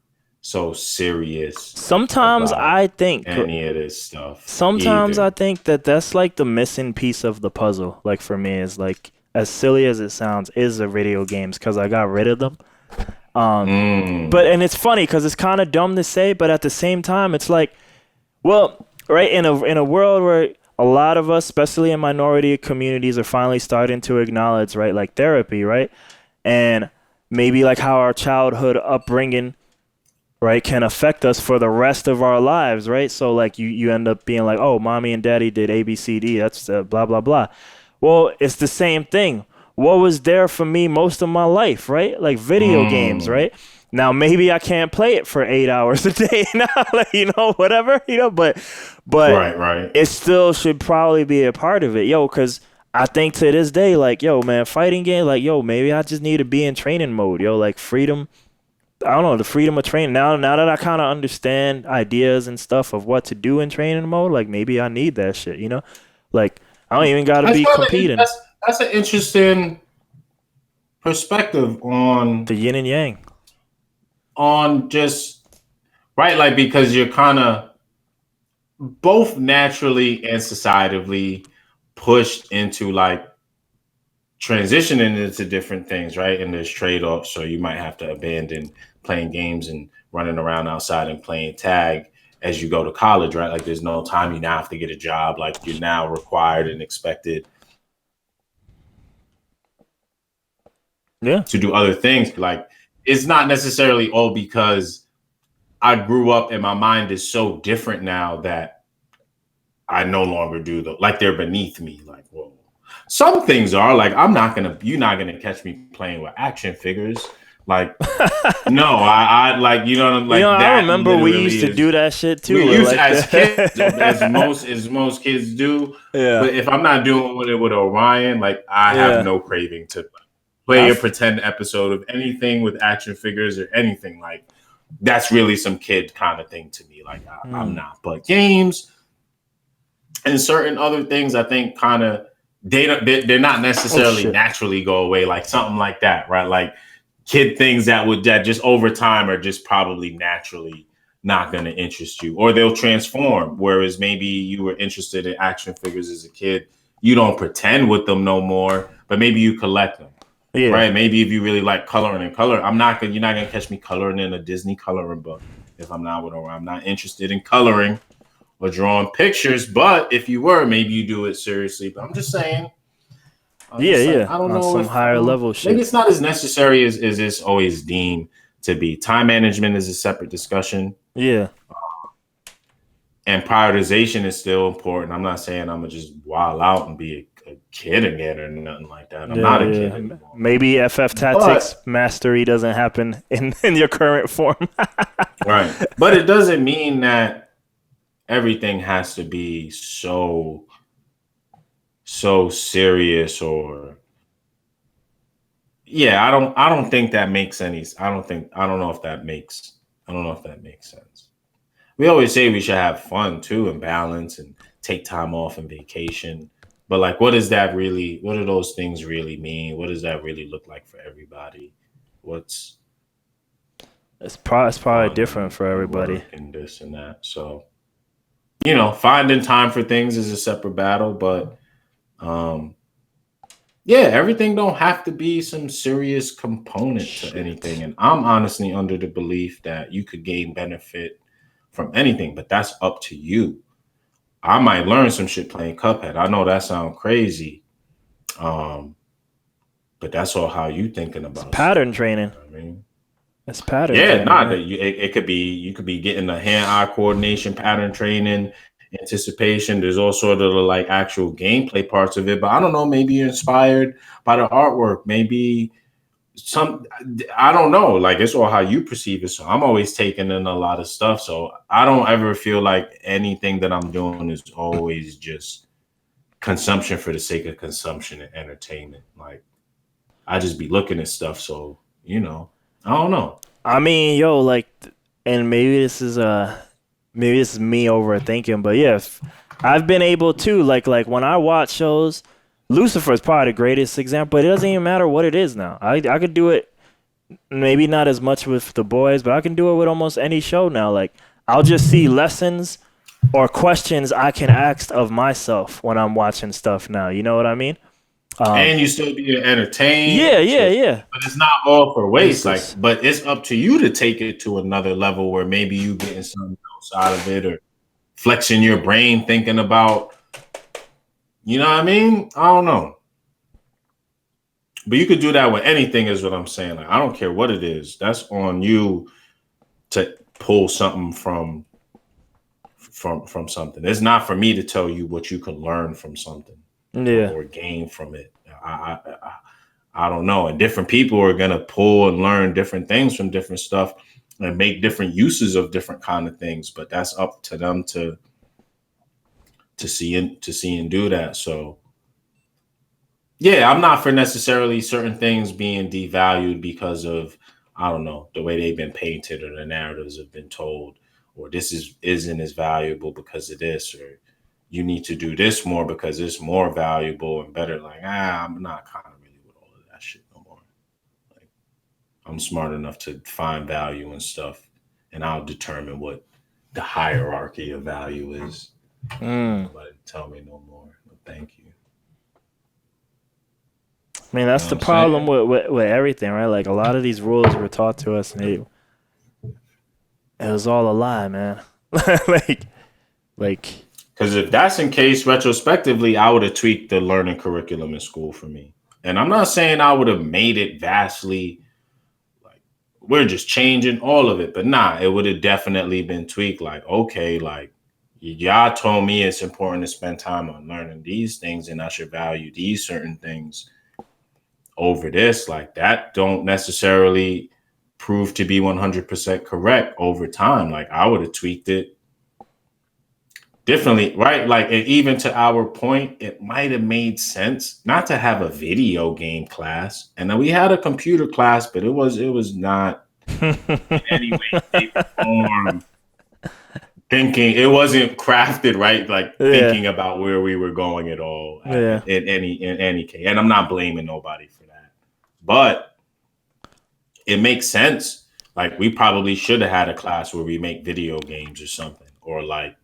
so serious. Sometimes I think any of this stuff. Sometimes I think that's like the missing piece of the puzzle. Like for me, is like as silly as it sounds, is the video games because I got rid of them. But and it's funny because it's kind of dumb to say, but at the same time, it's like, well, right in a world where a lot of us, especially in minority communities, are finally starting to acknowledge, right, like therapy, right, and maybe like how our childhood upbringing, right, can affect us for the rest of our lives, right? So like you end up being like, oh, mommy and daddy did ABCD, that's blah blah blah. Well, it's the same thing. What was there for me most of my life, right? Like video games, right? Now maybe I can't play it for 8 hours a day now, like, whatever, but right. It still should probably be a part of it, because I think to this day, like, yo, man, fighting game, like, yo, maybe I just need to be in training mode, yo, like freedom. I don't know, the freedom of training. Now that I kind of understand ideas and stuff of what to do in training mode, like maybe I need that shit, you know? Like I don't even got to That's be probably competing. that's an interesting perspective The yin and yang. on just right, like because you're kind of both naturally and societally pushed into like transitioning into different things, right? And there's trade-offs. So you might have to abandon playing games and running around outside and playing tag as you go to college, right? Like there's no time. You now have to get a job. Like you're now required and expected Yeah. to do other things. Like it's not necessarily all because I grew up and my mind is so different now that I no longer do the like they're beneath me. Like, whoa. Some things are like you're not gonna catch me playing with action figures. Like, no, I like you know You know, like I that remember we used literally to is do that shit we too. used Like as kids the as most kids do. Yeah. But if I'm not doing it with Orion, like I have Yeah. no craving to play a I've pretend episode of anything with action figures or anything like that's really some kid kind of thing to me. Like I'm mm, not, but games and certain other things I think kind of they're not oh necessarily shit. naturally go away like something like that, right? Like kid things that just over time are just probably naturally not going to interest you, or they'll transform, whereas maybe you were interested in action figures as a kid, you don't pretend with them no more, but maybe you collect them, Yeah. right? Maybe if you really like coloring and color, you're not going to catch me coloring in a Disney coloring book if I'm not with her. I'm not interested in coloring or drawing pictures. But if you were, maybe you do it seriously. But I'm just saying, Yeah, yeah. I don't On know some if higher level maybe shit. it's not as necessary as it's always deemed to be. Time management is a separate discussion, Yeah. and prioritization is still important. I'm not saying I'm gonna just wild out and be a kid again or nothing like that. I'm Yeah, not a kid yeah. anymore. Maybe FF Tactics But mastery doesn't happen in your current form. right, but it doesn't mean that everything has to be so serious or yeah, I don't think that makes any I don't know if that makes I don't know if that makes sense. We always say we should have fun too and balance and take time off and vacation. But like what do those things really mean? What does that really look like for everybody? What's It's probably fun different for and everybody. work and this and that. So, you know, finding time for things is a separate battle, but um yeah, everything don't have to be some serious component to Shit. anything. And I'm honestly under the belief that you could gain benefit from anything, but that's up to you. I might learn some shit playing Cuphead. I know that sounds crazy. Um, but that's all how you thinking It's about stuff. pattern You training. know what I mean? It's pattern Yeah, training, not yeah. that it could be you could be getting the hand-eye coordination, pattern training, anticipation. There's all sort of the like actual gameplay parts of it. But I don't know, maybe you're inspired by the artwork. Maybe some I don't know. Like it's all how you perceive it. So I'm always taking in a lot of stuff. So I don't ever feel like anything that I'm doing is always just consumption for the sake of consumption and entertainment. Like I just be looking at stuff. So, you know, I don't know. I mean, yo, like, and maybe this is me overthinking, but yeah, I've been able to like when I watch shows, Lucifer is probably the greatest example. But it doesn't even matter what it is now. I could do it maybe not as much with the boys, but I can do it with almost any show now. Like I'll just see lessons or questions I can ask of myself when I'm watching stuff now. You know what I mean? Um, And you still be entertained yeah, and yeah, shit. yeah. But it's not all for waste. Like, Useless. but it's up to you to take it to another level where maybe you getting something else out of it or flexing your brain thinking about, you know what I mean? I don't know. But you could do that with anything, is what I'm saying. Like, I don't care what it is. That's on you to pull something from something. It's not for me to tell you what you can learn from something Yeah. or gain from it. I don't know. And different people are gonna pull and learn different things from different stuff and make different uses of different kind of things. But that's up to them to see and do that. So yeah, I'm not for necessarily certain things being devalued because of, I don't know, the way they've been painted or the narratives have been told, or this isn't as valuable because of this, or you need to do this more because it's more valuable and better. Like, I'm not kind of really with all of that shit no more. Like, I'm smart enough to find value and stuff, and I'll determine what the hierarchy of value is. Mm. Nobody tell me no more. No, thank you. I mean, You that's know what the I'm problem saying? with everything, right? Like a lot of these rules were taught to us, and it was all a lie, man. like, like, Because if that's in case, retrospectively, I would have tweaked the learning curriculum in school for me. And I'm not saying I would have made it vastly like we're just changing all of it, but nah, it would have definitely been tweaked. Like, okay, like y'all told me it's important to spend time on learning these things, and I should value these certain things over this. Like that don't necessarily prove to be 100% correct over time. Like I would have tweaked it differently, right? Like, and even to our point, it might have made sense not to have a video game class. And then we had a computer class, but it was not in any way, shape, or form thinking. It wasn't crafted right, like yeah, thinking about where we were going at all. yeah, In any case, and I'm not blaming nobody for that, but it makes sense. Like we probably should have had a class where we make video games or something, or like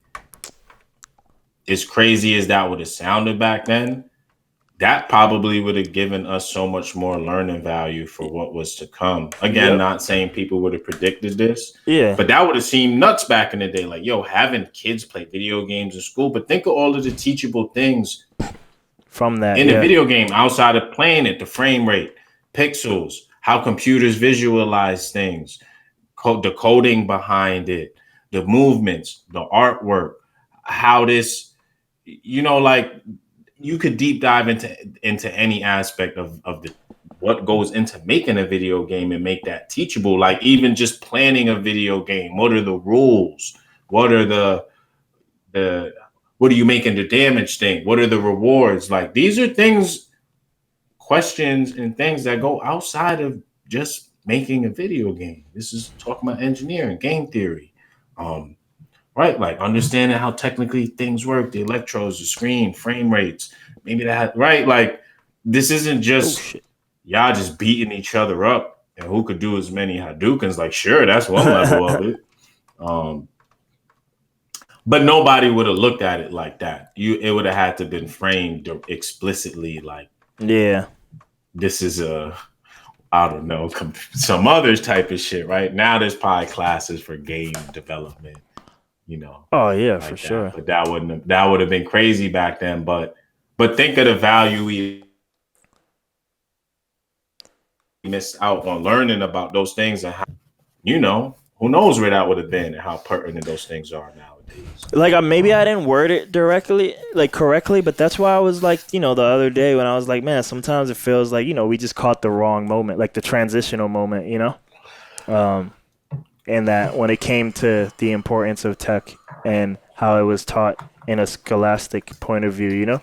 as crazy as that would have sounded back then, that probably would have given us so much more learning value for what was to come. Again, yep, not saying people would have predicted this, yeah. but that would have seemed nuts back in the day. Like, yo, having kids play video games in school, but think of all of the teachable things From that, in the yeah, video game outside of playing it, the frame rate, pixels, how computers visualize things, the coding behind it, the movements, the artwork, how this, like you could deep dive into any aspect of the what goes into making a video game and make that teachable. Like even just planning a video game, what are the rules? What are the what are you making the damage thing? What are the rewards? Like these are things, questions and things that go outside of just making a video game. This is talking about engineering, game theory. Um, right? Like understanding how technically things work, the electrodes, the screen, frame rates, maybe that, right? Like this isn't oh just shit. y'all just beating each other up and who could do as many Hadoukens. Like, sure, that's one level of it. Um, but nobody would have looked at it like that. It would have had to been framed explicitly like yeah. this is a, I don't know, some other type of shit, right? Now there's probably classes for game development, you know, Oh yeah, for like that. sure. But that would have been crazy back then. But think of the value we missed out on learning about those things and how, who knows where that would have been and how pertinent those things are nowadays. Like maybe I Um, didn't word it directly, like correctly, but that's why I was like, the other day when I was like, man, sometimes it feels like we just caught the wrong moment, like the transitional moment, um, and that when it came to the importance of tech and how it was taught in a scholastic point of view,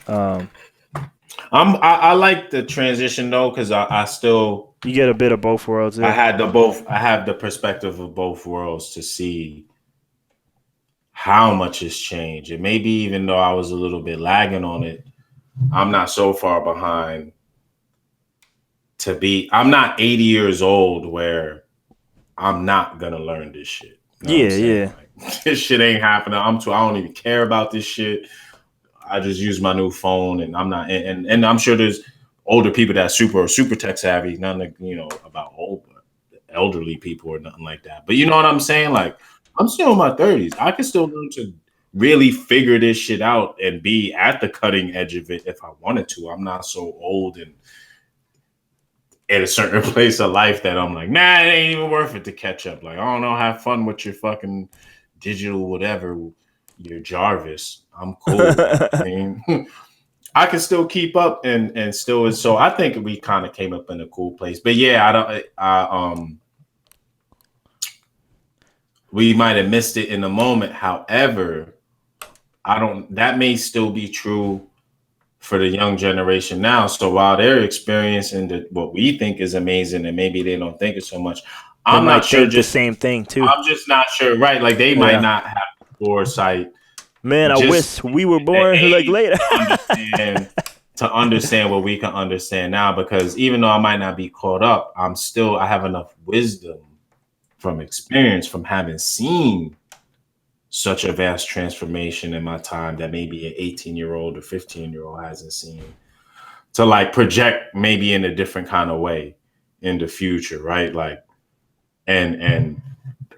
um, I like the transition though because I still you get a bit of both worlds, I yeah. had the both I have the perspective of both worlds to see how much has changed. And maybe even though I was a little bit lagging on it, I'm not so far behind I'm not 80 years old where I'm not gonna learn this shit. You know what I'm Yeah, saying? yeah. Like this shit ain't happening. I don't even care about this shit. I just use my new phone and I'm not and I'm sure there's older people that super tech savvy, nothing about old elderly people or nothing like that. But you know what I'm saying? Like I'm still in my 30s. I can still learn to really figure this shit out and be at the cutting edge of it if I wanted to. I'm not so old and at a certain place of life that I'm like, nah, it ain't even worth it to catch up. Like, I don't know, have fun with your fucking digital whatever, your Jarvis. I'm cool. I mean, I can still keep up and still. So I think we kind of came up in a cool place. But yeah, we might have missed it in the moment. However, I don't. That may still be true for the young generation now. So while they're experiencing what we think is amazing, and maybe they don't think it so much, They I'm not might sure. think the same thing too. I'm just not sure. Right? Like they might Yeah. not have foresight, Man, I just wish we were the born like age later. to understand what we can understand now. Because even though I might not be caught up, I have enough wisdom from experience from having seen such a vast transformation in my time that maybe an 18-year-old or 15-year-old hasn't seen, to like project maybe in a different kind of way in the future, right? Like, and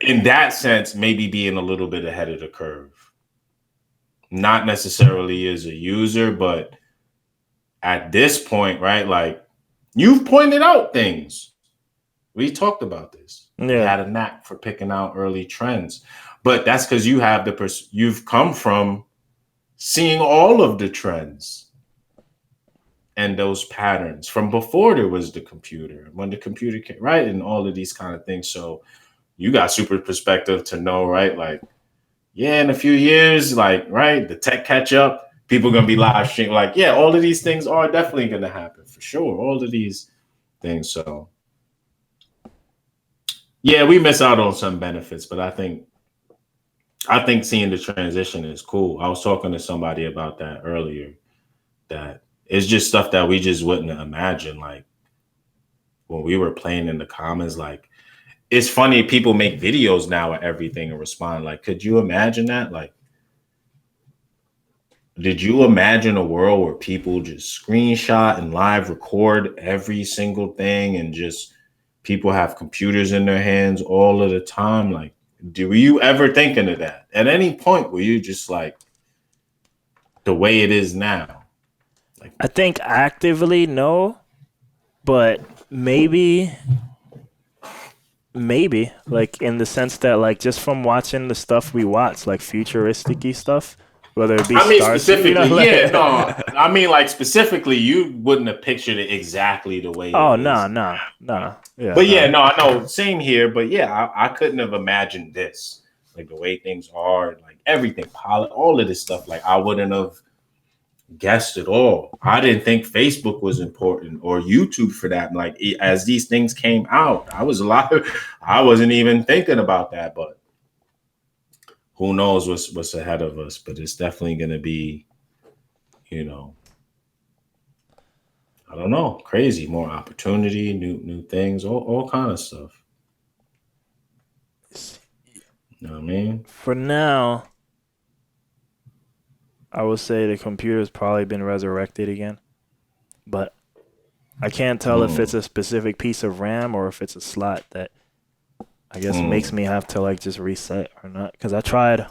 in that sense, maybe being a little bit ahead of the curve, not necessarily as a user, but at this point, right? Like, you've pointed out things. We talked about this. You Yeah. had a knack for picking out early trends, but that's because you have you've come from seeing all of the trends and those patterns from before there was the computer, when the computer came, right? And all of these kind of things. So you got super perspective to know, right? Like, yeah, in a few years, like, right, the tech catch up, people gonna be live streaming. Like, yeah, all of these things are definitely gonna happen for sure. All of these things. So yeah, we miss out on some benefits, but I think seeing the transition is cool. I was talking to somebody about that earlier. That it's just stuff that we just wouldn't imagine. Like when we were playing in the comments, like it's funny people make videos now of everything and respond. Like, could you imagine that? Like, did you imagine a world where people just screenshot and live record every single thing and just people have computers in their hands all of the time? Like, were you ever thinking of that? At any point were you just like the way it is now? Like, I think actively no, but maybe like in the sense that like just from watching the stuff we watch, like futuristic-y stuff, whether it be I mean, Starship, specifically, yeah, like no. I mean, like specifically, you wouldn't have pictured it exactly the way it oh is. no. Yeah, But yeah, no. no, I know. Same here. But yeah, I couldn't have imagined this, like the way things are, like everything, all of this stuff. Like I wouldn't have guessed at all. I didn't think Facebook was important or YouTube for that. Like as these things came out, I wasn't even thinking about that. But who knows what's ahead of us? But it's definitely going to be, you know, I don't know, crazy, more opportunity, new things, all kind of stuff. You know what I mean? For now, I would say the computer's probably been resurrected again, but I can't tell if it's Mm, a specific piece of RAM or if it's a slot that I guess makes mm. me have to like just reset or not. Because I tried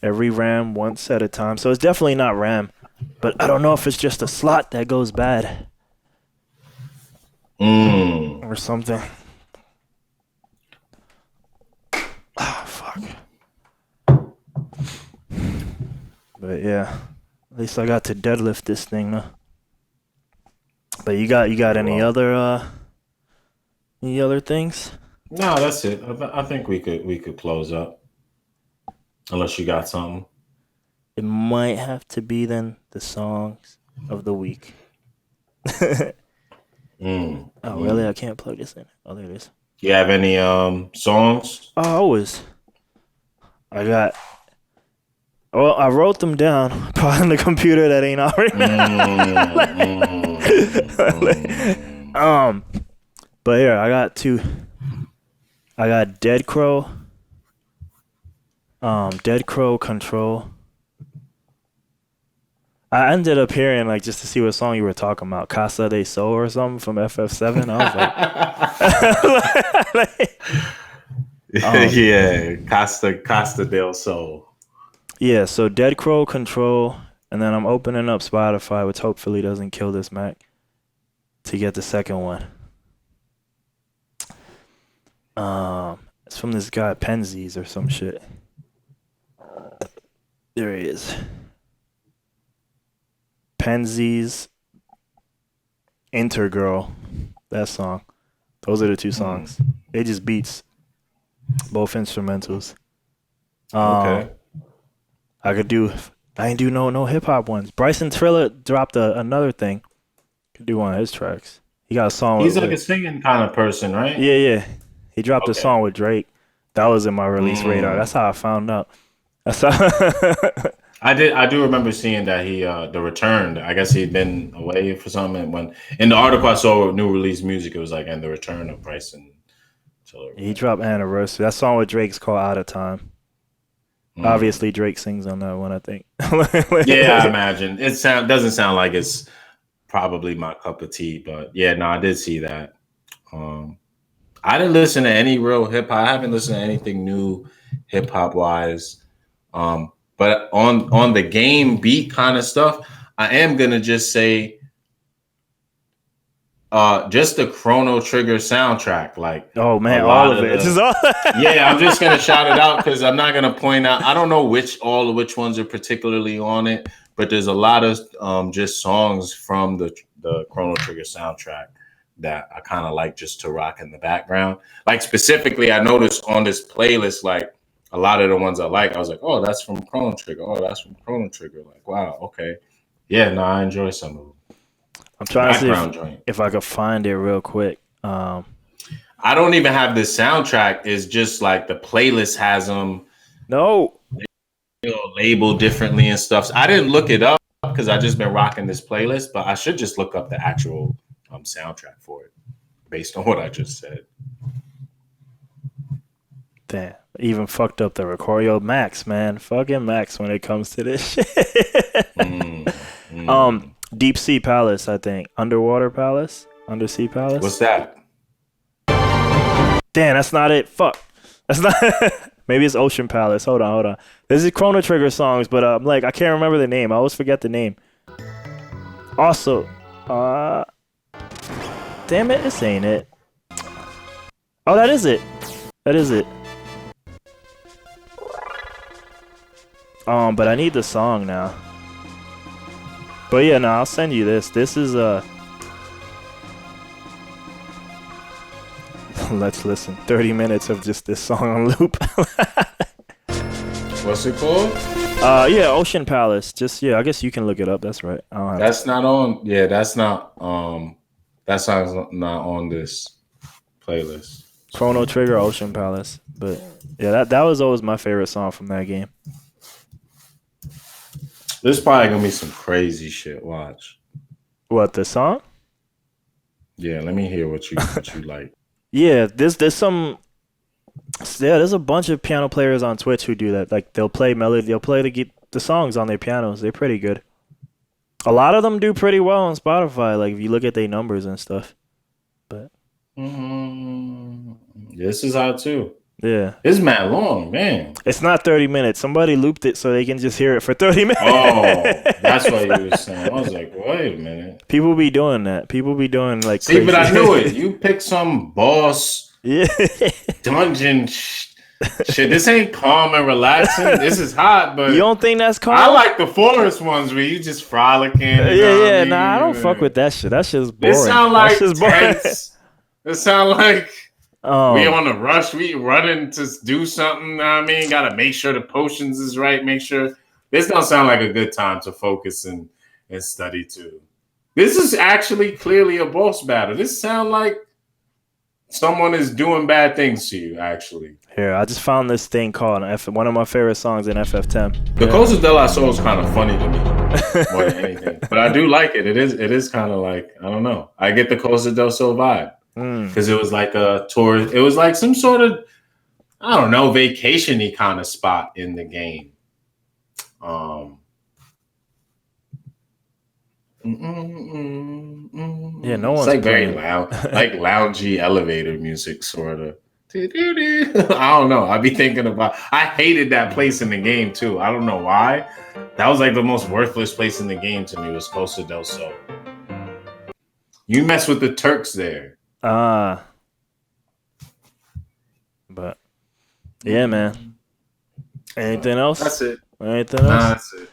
every RAM once at a time, so it's definitely not RAM. But I don't know if it's just a slot that goes bad Mm. or something. Ah, fuck. But yeah, at least I got to deadlift this thing, though. But you got Well, any other things? no, that's it. I think we could close up unless you got something. It might have to be then the songs of the week. Oh, Mm, really? mm. I can't plug this in. Oh, there it is. You have any songs? Oh, I got. Well, I wrote them down. Probably on the computer that ain't already. Mm. But here I got two. I got Deadcrow. Deadcrow Control. I ended up hearing like just to see what song you were talking about, Casa de Sol or something from FF7. I was like, Yeah, Costa del Sol. yeah. So Deadcrow Control, and then I'm opening up Spotify, which hopefully doesn't kill this Mac, to get the second one. It's from this guy Penzies or some shit. There he is. Penzies Intergirl. That song. Those are the two songs. They just beats. Both instrumentals. Okay. I could do I ain't do no hip hop ones. Bryson Triller dropped another thing. Could do one of his tracks. He got a song He's with, like a singing kind of person, right? yeah. He dropped a Okay. song with Drake. That was in my release radar. That's Mm. how I found out. That's how. I do remember seeing that he the return. I guess he'd been away for something. And when in the article I saw new release music, it was like and the return of Bryson Tiller. He dropped Anniversary. That song with Drake's called Out of Time. Obviously, Drake sings on that one, I think. Yeah, I imagine doesn't sound like it's probably my cup of tea, but yeah, no, I did see that. I didn't listen to any real hip hop. I haven't listened to anything new hip hop wise. But on the game beat kind of stuff, I am gonna just say just the Chrono Trigger soundtrack. Like, oh man, all of it. It's just all yeah, I'm just gonna shout it out because I'm not gonna point out. I don't know which ones are particularly on it, but there's a lot of just songs from the Chrono Trigger soundtrack that I kind of like just to rock in the background. Like specifically, I noticed on this playlist, like a lot of the ones I like, I was like, oh, that's from Chrono Trigger. Oh, that's from Chrono Trigger. Like, wow, okay. Yeah, no, I enjoy some of them. I'm trying to see if I could find it real quick. I don't even have the soundtrack. It's just like the playlist has them. No, labeled differently and stuff. So I didn't look it up because I just been rocking this playlist, but I should just look up the actual soundtrack for it based on what I just said. Damn, even fucked up the record. Yo, Max, man, fucking Max when it comes to this shit. Deep Sea Palace, I think. Underwater Palace? Undersea Palace? What's that? Damn, that's not it. Fuck. That's not maybe it's Ocean Palace. Hold on. This is Chrono Trigger songs, but I can't remember the name. I always forget the name. Also, damn it, this ain't it. Oh, that is it. That is it. But I need the song now. But yeah, no, I'll send you this. This is let's listen. 30 minutes of just this song on loop. What's it called? Yeah, Ocean Palace. Just I guess you can look it up. That's right. That's not on. Yeah, that's not. That song's not on this playlist. Chrono Trigger Ocean Palace. But yeah, that was always my favorite song from that game. There's probably gonna be some crazy shit. Watch. What, the song? Yeah, let me hear what you like. Yeah, there's some. Yeah, there's a bunch of piano players on Twitch who do that. Like they'll play melody, they'll play the songs on their pianos. They're pretty good. A lot of them do pretty well on Spotify. Like if you look at their numbers and stuff. But this is how too. Yeah, it's mad long, man. It's not 30 minutes. Somebody looped it so they can just hear it for 30 minutes. Oh, that's what you were saying. I was like, wait a minute. People be doing that. People be doing like. See, crazy. But I knew it. You picked some boss. Yeah. Dungeon shit. This ain't calm and relaxing. This is hot, but you don't think that's calm? I like the forest ones where you just frolicking. Yeah. Nah, I don't fuck with that shit. That shit's boring. It sound like tense. It sound like. We on a rush. We running to do something. You know what I mean, gotta make sure the potions is right. Make sure this don't sound like a good time to focus and study too. This is actually clearly a boss battle. This sound like someone is doing bad things to you. Actually, here I just found this thing called one of my favorite songs in FF10. The Cosa del Sol is kind of funny to me more than anything, but I do like it. It is kind of like I don't know. I get the Cosa del Sol vibe. Because it was like a tour. It was like some sort of, I don't know, vacation-y kind of spot in the game. Yeah, no one's like playing. Very loud, like loungy elevator music, sort of. I don't know. I be thinking about. I hated that place in the game too. I don't know why. That was like the most worthless place in the game to me. Was Costa del Sol. You mess with the Turks there. But yeah, man. Anything else? That's it. Anything else? That's it.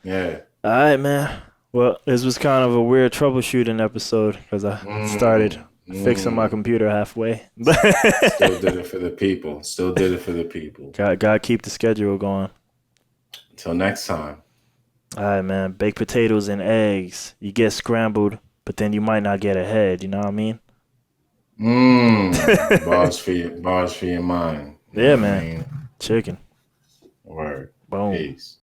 Yeah. All right, man. Well, this was kind of a weird troubleshooting episode because I started fixing my computer halfway. Still did it for the people. Gotta keep the schedule going. Until next time. All right, man. Baked potatoes and eggs. You get scrambled, but then you might not get ahead. You know what I mean? Bars for your mind. You know Yeah, what I man. mean? Chicken. Word. Boom. Peace.